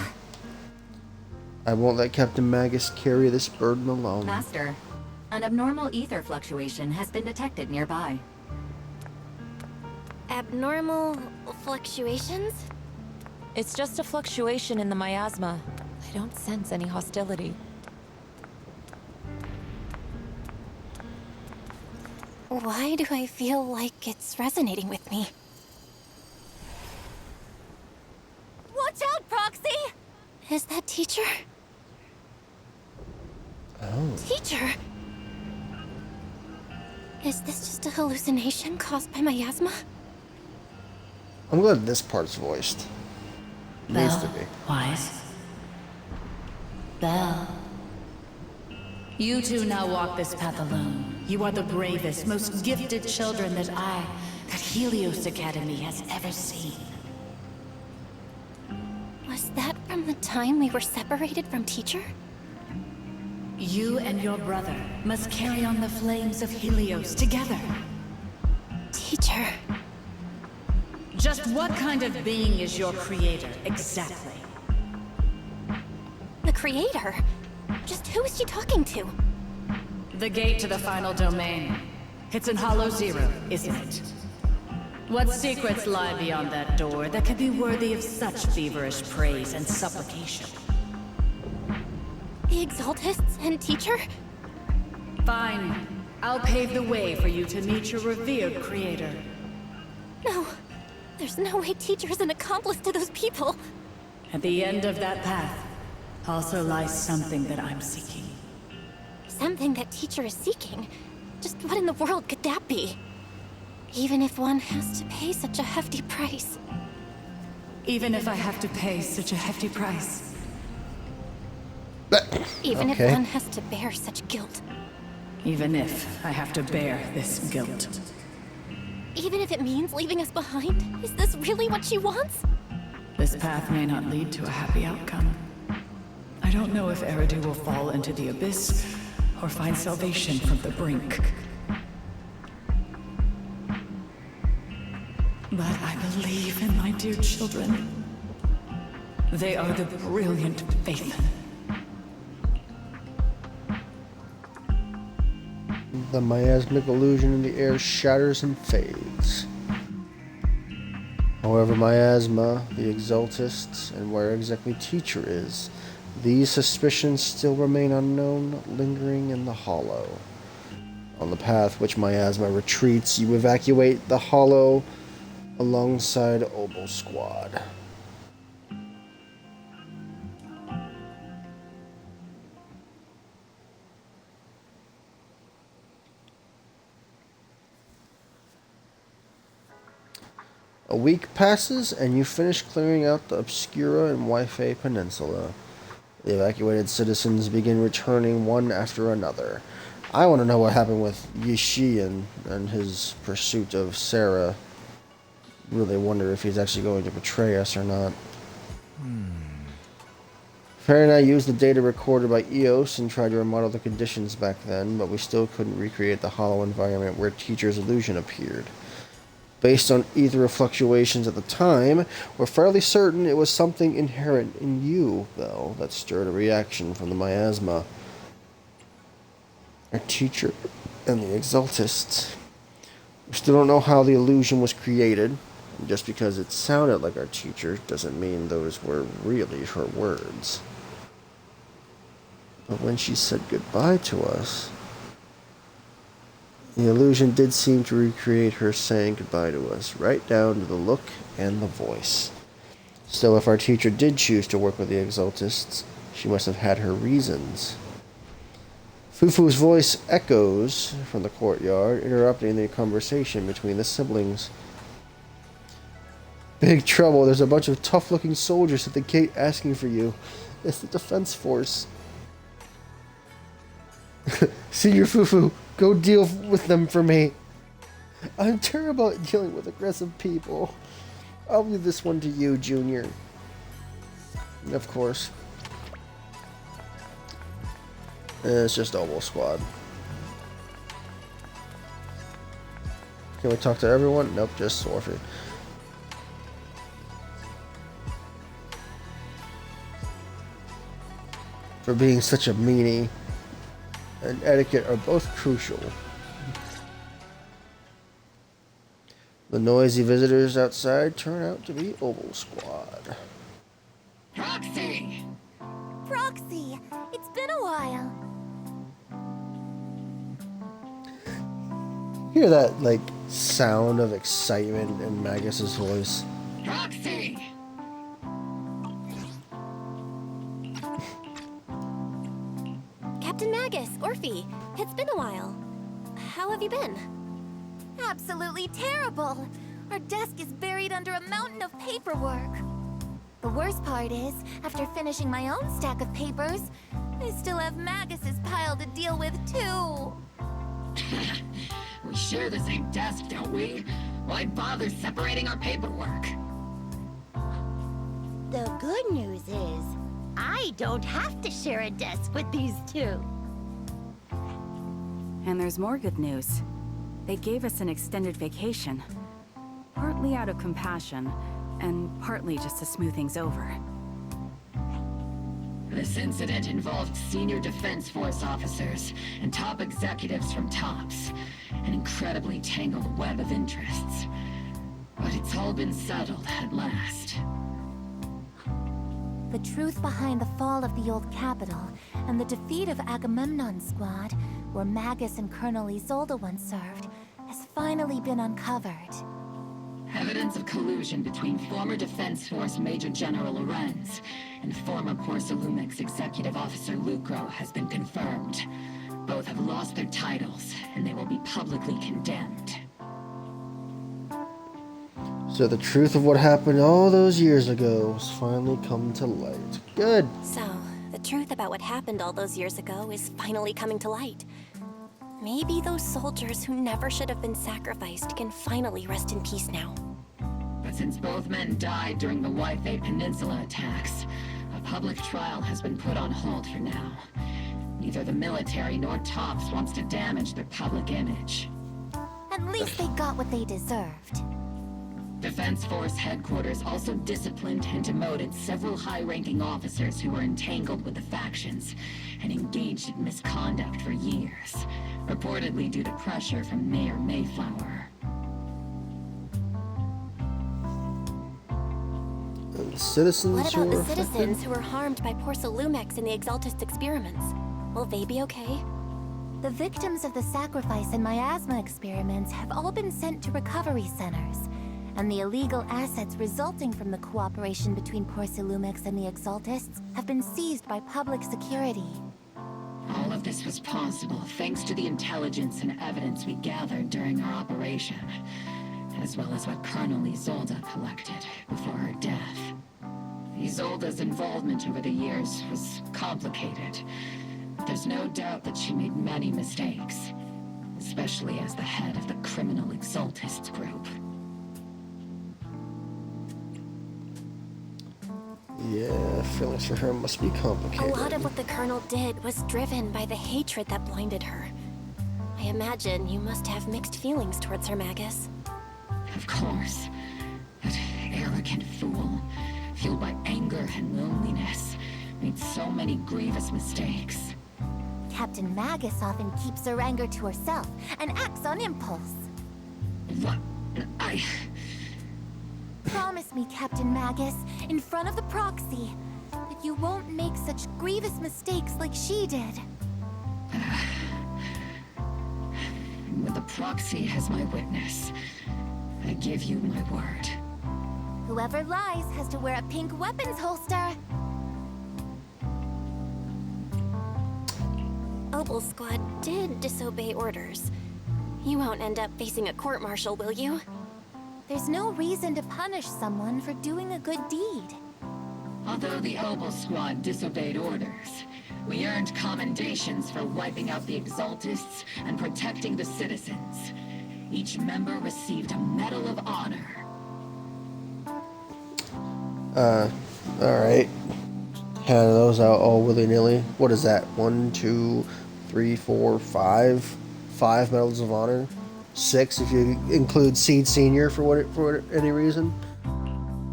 I won't let Captain Magus carry this burden alone. Master, an abnormal ether fluctuation has been detected nearby. Abnormal fluctuations? It's just a fluctuation in the miasma. I don't sense any hostility. Why do I feel like it's resonating with me? Watch out, Proxy! Is that teacher? Oh. Teacher? Is this just a hallucination caused by miasma? I'm glad this part's voiced. It needs to be. Wise. Belle. You two now walk this path alone. You are the bravest, most gifted children that Helios Academy has ever seen. Was that from the time we were separated from teacher? You and your brother must carry on the flames of Helios together. Teacher. Just what kind of being is your creator, exactly? The creator? Just who is she talking to? The gate to the final domain. It's in Hollow Zero, isn't it? What secrets lie beyond that door that could be worthy of such feverish praise and supplication? The Exaltists and teacher? Fine. I'll pave the way for you to meet your revered creator. No. There's no way teacher is an accomplice to those people. At the end of that path also lies something that I'm seeking. Something that teacher is seeking? Just what in the world could that be? Even if one has to pay such a hefty price. Even if I have to pay such a hefty price. Even if one has to bear such guilt. Even if I have to bear this guilt. Even if it means leaving us behind? Is this really what she wants? This path may not lead to a happy outcome. I don't know if Eridu will fall into the abyss or find salvation from the brink. But I believe in my dear children. They are the brilliant Faithen. The miasmic illusion in the air shatters and fades. However, miasma, the Exaltists, and where exactly Teacher is, these suspicions still remain unknown, lingering in the hollow. On the path which miasma retreats, you evacuate the hollow alongside Obel Squad. A week passes, and you finish clearing out the Obscura and Wi-Fi Peninsula. The evacuated citizens begin returning one after another. I want to know what happened with Yishi and his pursuit of Sarah. Really wonder if he's actually going to betray us or not. Perry and I used the data recorded by EOS and tried to remodel the conditions back then, but we still couldn't recreate the hollow environment where Teacher's illusion appeared. Based on ether fluctuations at the time, we're fairly certain it was something inherent in you, though, that stirred a reaction from the miasma. Our Teacher and the Exaltists. We still don't know how the illusion was created. Just because it sounded like our Teacher doesn't mean those were really her words. But when she said goodbye to us, the illusion did seem to recreate her saying goodbye to us, right down to the look and the voice. Still, if our Teacher did choose to work with the Exaltists, she must have had her reasons. Fufu's voice echoes from the courtyard, interrupting the conversation between the siblings. Big trouble. There's a bunch of tough-looking soldiers at the gate asking for you. It's the defense force. Senior Fufu, go deal with them for me. I'm terrible at dealing with aggressive people. I'll leave this one to you, Junior. Of course. It's just Obel Squad. Can we talk to everyone? Nope, just Sorfi. For being such a meanie and etiquette are both crucial. The noisy visitors outside turn out to be Obel Squad. Proxy! Proxy, it's been a while. Hear that, like, sound of excitement in Magus's voice. Proxy! Captain Magus, Orphe, it's been a while. How have you been? Absolutely terrible! Our desk is buried under a mountain of paperwork. The worst part is, after finishing my own stack of papers, I still have Magus's pile to deal with, too. We share the same desk, don't we? Why bother separating our paperwork? The good news is, I don't have to share a desk with these two. And there's more good news. They gave us an extended vacation. Partly out of compassion, and partly just to smooth things over. This incident involved senior Defense Force officers and top executives from TOPS. An incredibly tangled web of interests. But it's all been settled at last. the truth behind the fall of the old capital and the defeat of Agamemnon's squad, where Magus and Colonel Isolde once served, has finally been uncovered. Evidence of collusion between former Defense Force Major General Lorenz and former Porcelumix Executive Officer Lucro has been confirmed. Both have lost their titles, and they will be publicly condemned. So the truth of what happened all those years ago has finally come to light. Good. So, the truth about what happened all those years ago is finally coming to light. Maybe those soldiers who never should have been sacrificed can finally rest in peace now. But since both men died during the Wi-Fi Peninsula attacks, a public trial has been put on hold for now. Neither the military nor TOPS wants to damage their public image. At least they got what they deserved. Defense Force Headquarters also disciplined and demoted several high-ranking officers who were entangled with the factions and engaged in misconduct for years, reportedly due to pressure from Mayor Mayflower. And the citizens What who about were the affected? citizens who were harmed by Porcelumex in the Exaltist experiments? Will they be okay? The victims of the sacrifice and miasma experiments have all been sent to recovery centers, and the illegal assets resulting from the cooperation between Porcelumex and the Exaltists have been seized by public security. All of this was possible thanks to the intelligence and evidence we gathered during our operation, as well as what Colonel Isolde collected before her death. Isolde's involvement over the years was complicated. There's no doubt that she made many mistakes, especially as the head of the criminal Exaltists group. Yeah, feelings for her must be complicated. A lot of what the Colonel did was driven by the hatred that blinded her. I imagine you must have mixed feelings towards her, Magus. Of course. That arrogant fool, fueled by anger and loneliness, made so many grievous mistakes. Captain Magus often keeps her anger to herself and acts on impulse. What? Promise me, Captain Magus, in front of the proxy, that you won't make such grievous mistakes like she did. With the proxy as my witness, I give you my word. Whoever lies has to wear a pink weapons holster. Opal Squad did disobey orders. You won't end up facing a court-martial, will you? There's no reason to punish someone for doing a good deed. Although the Opal Squad disobeyed orders, we earned commendations for wiping out the Exaltists and protecting the citizens. Each member received a Medal of Honor. Alright. Hand those out all willy-nilly. What is that? 1, 2, 3, 4, 5? 5 Medals of Honor? 6 if you include Seed Senior for any reason.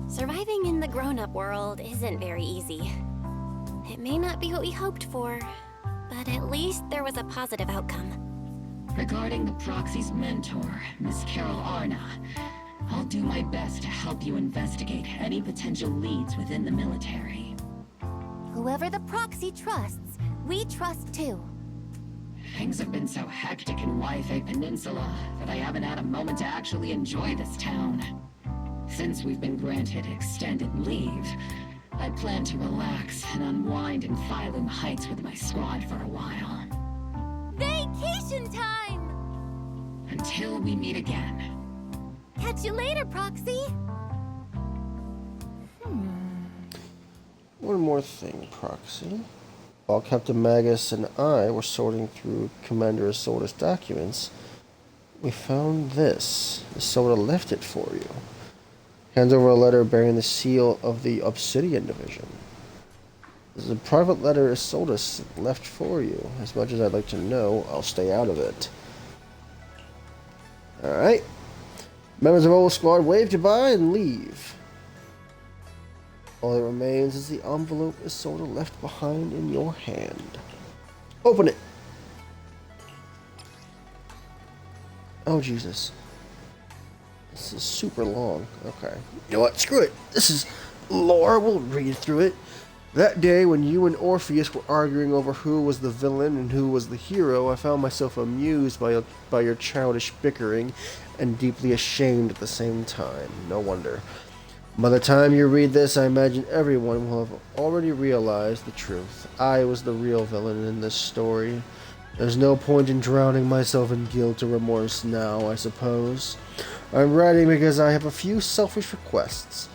Surviving in the grown-up world isn't very easy. It may not be what we hoped for, but at least there was a positive outcome. Regarding the proxy's mentor, Miss Carol Arna, I'll do my best to help you investigate any potential leads within the military. Whoever the proxy trusts, we trust too. Things have been so hectic in Wi-Fi Peninsula that I haven't had a moment to actually enjoy this town. Since we've been granted extended leave, I plan to relax and unwind in Phylum Heights with my squad for a while. Vacation time! Until we meet again. Catch you later, Proxy! One more thing, Proxy. While Captain Magus and I were sorting through Commander Isolde's documents, we found this. Isolde left it for you. Hands over a letter bearing the seal of the Obsidian Division. This is a private letter Isolde left for you. As much as I'd like to know, I'll stay out of it. Alright. Members of Opal Squad wave goodbye and leave. All that remains is the envelope Isolde left behind in your hand. Open it! Oh, Jesus. This is super long. Okay. You know what? Screw it. This is lore. We'll read through it. That day when you and Orpheus were arguing over who was the villain and who was the hero, I found myself amused by your childish bickering and deeply ashamed at the same time. No wonder. By the time you read this, I imagine everyone will have already realized the truth. I was the real villain in this story. There's no point in drowning myself in guilt or remorse now, I suppose. I'm writing because I have a few selfish requests.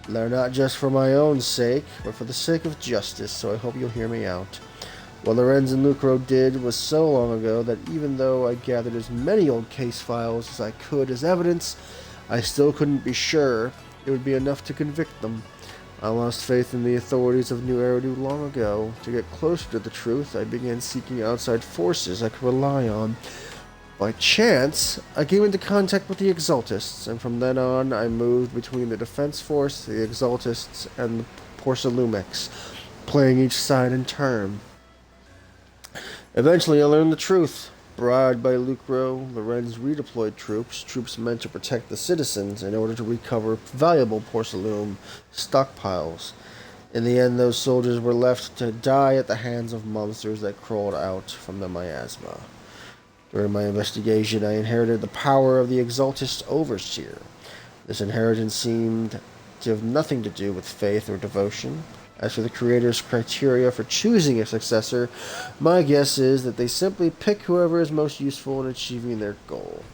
They're not just for my own sake, but for the sake of justice, so I hope you'll hear me out. What Lorenz and Lucro did was so long ago that even though I gathered as many old case files as I could as evidence, I still couldn't be sure it would be enough to convict them. I lost faith in the authorities of New Eridu long ago. To get closer to the truth, I began seeking outside forces I could rely on. By chance, I came into contact with the Exaltists, and from then on, I moved between the Defense Force, the Exaltists, and the Porcelumex, playing each side in turn. Eventually, I learned the truth. Bribed by Lucro, Lorenz redeployed troops meant to protect the citizens in order to recover valuable porcelain stockpiles. In the end, those soldiers were left to die at the hands of monsters that crawled out from the miasma. During my investigation, I inherited the power of the Exaltist Overseer. This inheritance seemed to have nothing to do with faith or devotion. As for the Creator's criteria for choosing a successor, my guess is that they simply pick whoever is most useful in achieving their goal.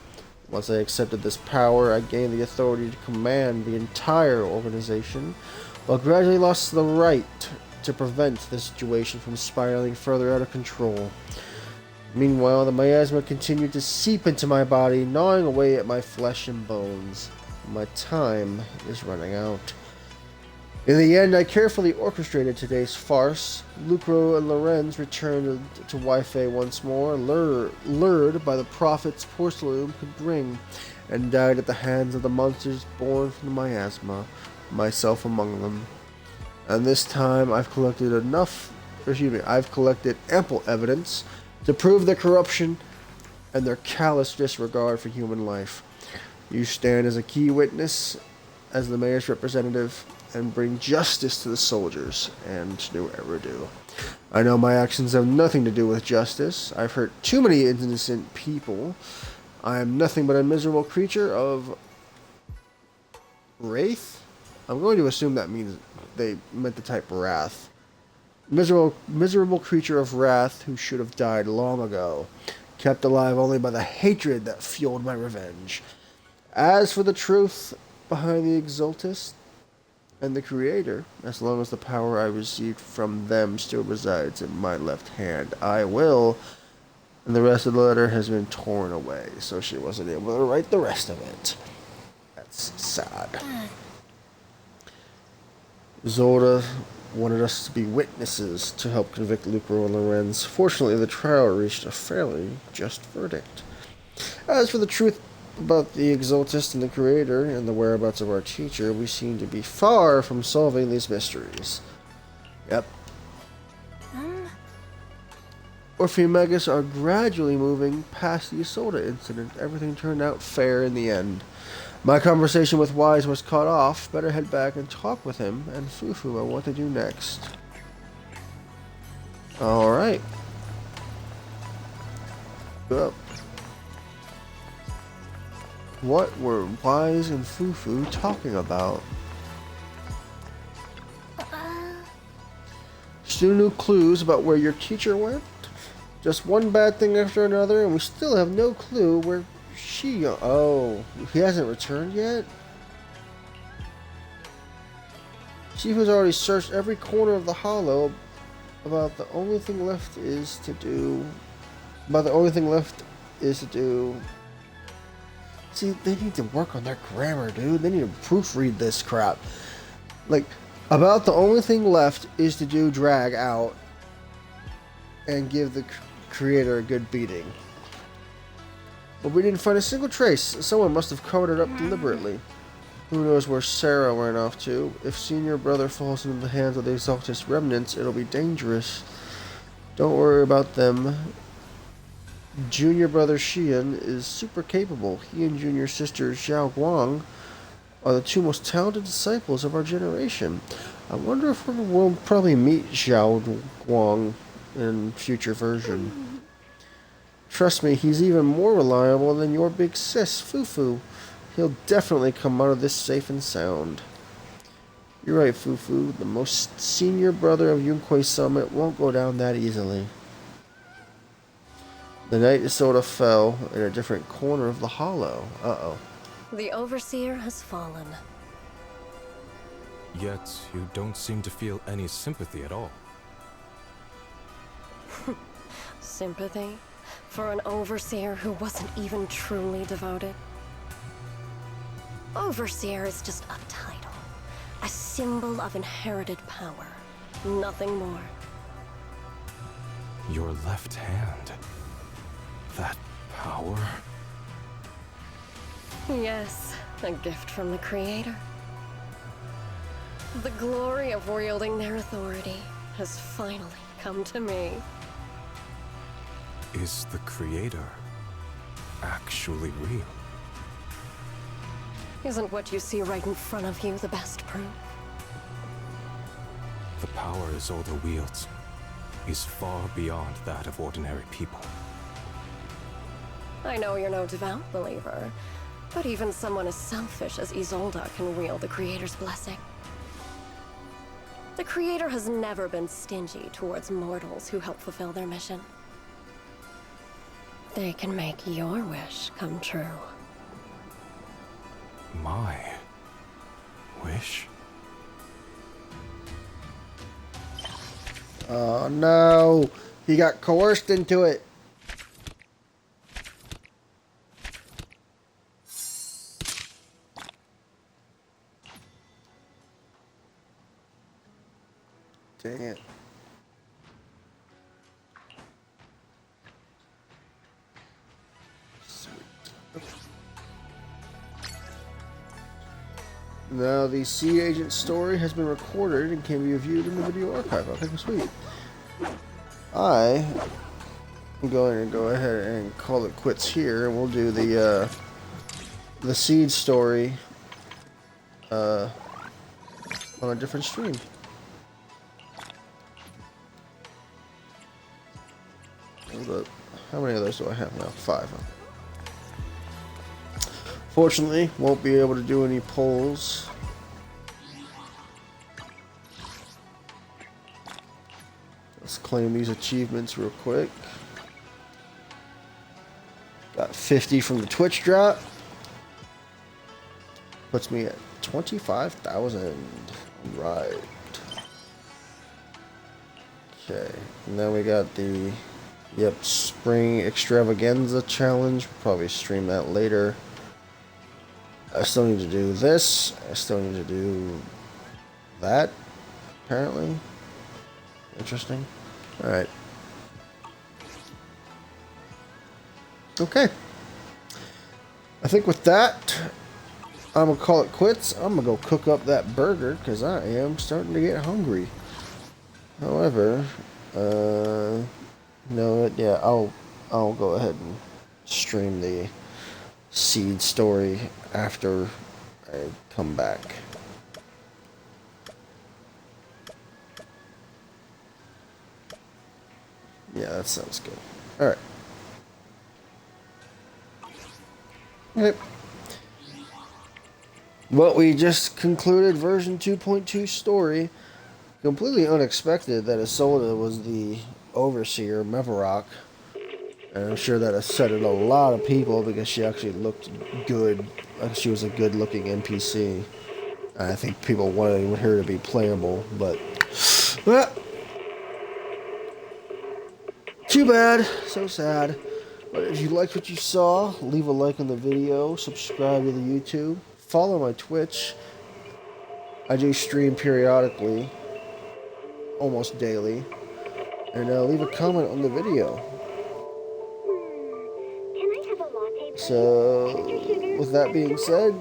Once I accepted this power, I gained the authority to command the entire organization, but gradually lost the right to prevent the situation from spiraling further out of control. Meanwhile, the miasma continued to seep into my body, gnawing away at my flesh and bones. My time is running out. In the end, I carefully orchestrated today's farce. Lucro and Lorenz returned to Wi-Fi once more, lured by the profits porcelain could bring, and died at the hands of the monsters born from the miasma, myself among them. And this time, I've collected ample evidence to prove their corruption and their callous disregard for human life. You stand as a key witness, as the mayor's representative, and bring justice to the soldiers and to Eridu. I know my actions have nothing to do with justice. I've hurt too many innocent people. I am nothing but a miserable creature of wraith? I'm going to assume that means they meant to type wrath. Miserable creature of wrath who should have died long ago, kept alive only by the hatred that fueled my revenge. As for the truth behind the Exaltists and the Creator, as long as the power I received from them still resides in my left hand, I will. And the rest of the letter has been torn away, so she wasn't able to write the rest of it. That's sad. Zolda wanted us to be witnesses to help convict Lucro and Lorenz. Fortunately, the trial reached a fairly just verdict. As for the truth about the Exaltist and the Creator and the whereabouts of our teacher, we seem to be far from solving these mysteries. Yep. Orphemegas are gradually moving past the Isolda incident. Everything turned out fair in the end. My conversation with Wise was cut off. Better head back and talk with him and Fufu on what to do next. Alright. Up. What were Wise and Fufu talking about? Still no clues about where your teacher went? Just one bad thing after another, and we still have no clue where she... Oh, he hasn't returned yet? Chief has already searched every corner of the hollow. About the only thing left is to do... See, they need to work on their grammar, dude. They need to proofread this crap. Like, about the only thing left is to do drag out and give the Creator a good beating. But we didn't find a single trace. Someone must have covered it up deliberately. Who knows where Sarah went off to? If Senior Brother falls into the hands of the Exaltist remnants, it'll be dangerous. Don't worry about them. Junior Brother Xian is super capable. He and Junior Sister Xiao Guang are the two most talented disciples of our generation. I wonder if we'll probably meet Xiao Guang in future version. Trust me, he's even more reliable than your big sis, Fufu. He'll definitely come out of this safe and sound. You're right, Fufu. The most senior brother of Yunquei Summit won't go down that easily. The night Isolda fell in a different corner of the hollow. Uh-oh. The Overseer has fallen. Yet, you don't seem to feel any sympathy at all. Sympathy? For an Overseer who wasn't even truly devoted? Overseer is just a title. A symbol of inherited power. Nothing more. Your left hand. That Power? Yes, a gift from the Creator. The glory of wielding their authority has finally come to me. Is the Creator actually real? Isn't what you see right in front of you the best proof? The power Isolde wields is far beyond that of ordinary people. I know you're no devout believer, but even someone as selfish as Isolde can wield the Creator's blessing. The Creator has never been stingy towards mortals who help fulfill their mission. They can make your wish come true. My wish? Oh no! He got coerced into it! Dang it. Now the Sea Agent story has been recorded and can be viewed in the video archive. Okay, sweet. I am going to go ahead and call it quits here, and we'll do the Seed story on a different stream. Hold up. How many of those do I have now? 5. Fortunately, won't be able to do any polls. Let's claim these achievements real quick. Got 50 from the Twitch drop. Puts me at 25,000. Right. Okay. And then we got the Spring Extravaganza challenge. We'll probably stream that later. I still need to do this. I still need to do that, apparently. Interesting. Alright. Okay. I think with that, I'm going to call it quits. I'm going to go cook up that burger because I am starting to get hungry. However, no, yeah, I'll go ahead and stream the Seed story after I come back. Yeah, that sounds good. Alright. Okay. Well, we just concluded version 2.2 story. Completely unexpected that Isolde was the overseer, Mevarok. And I'm sure that upset a lot of people because she actually looked good. She was a good-looking NPC. I think people wanted her to be playable, but too bad. So sad. But if you liked what you saw, leave a like on the video, subscribe to the YouTube, follow my Twitch. I do stream periodically, almost daily, and leave a comment on the video. So, with that being said,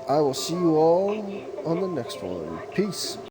I will see you all on the next one. Peace.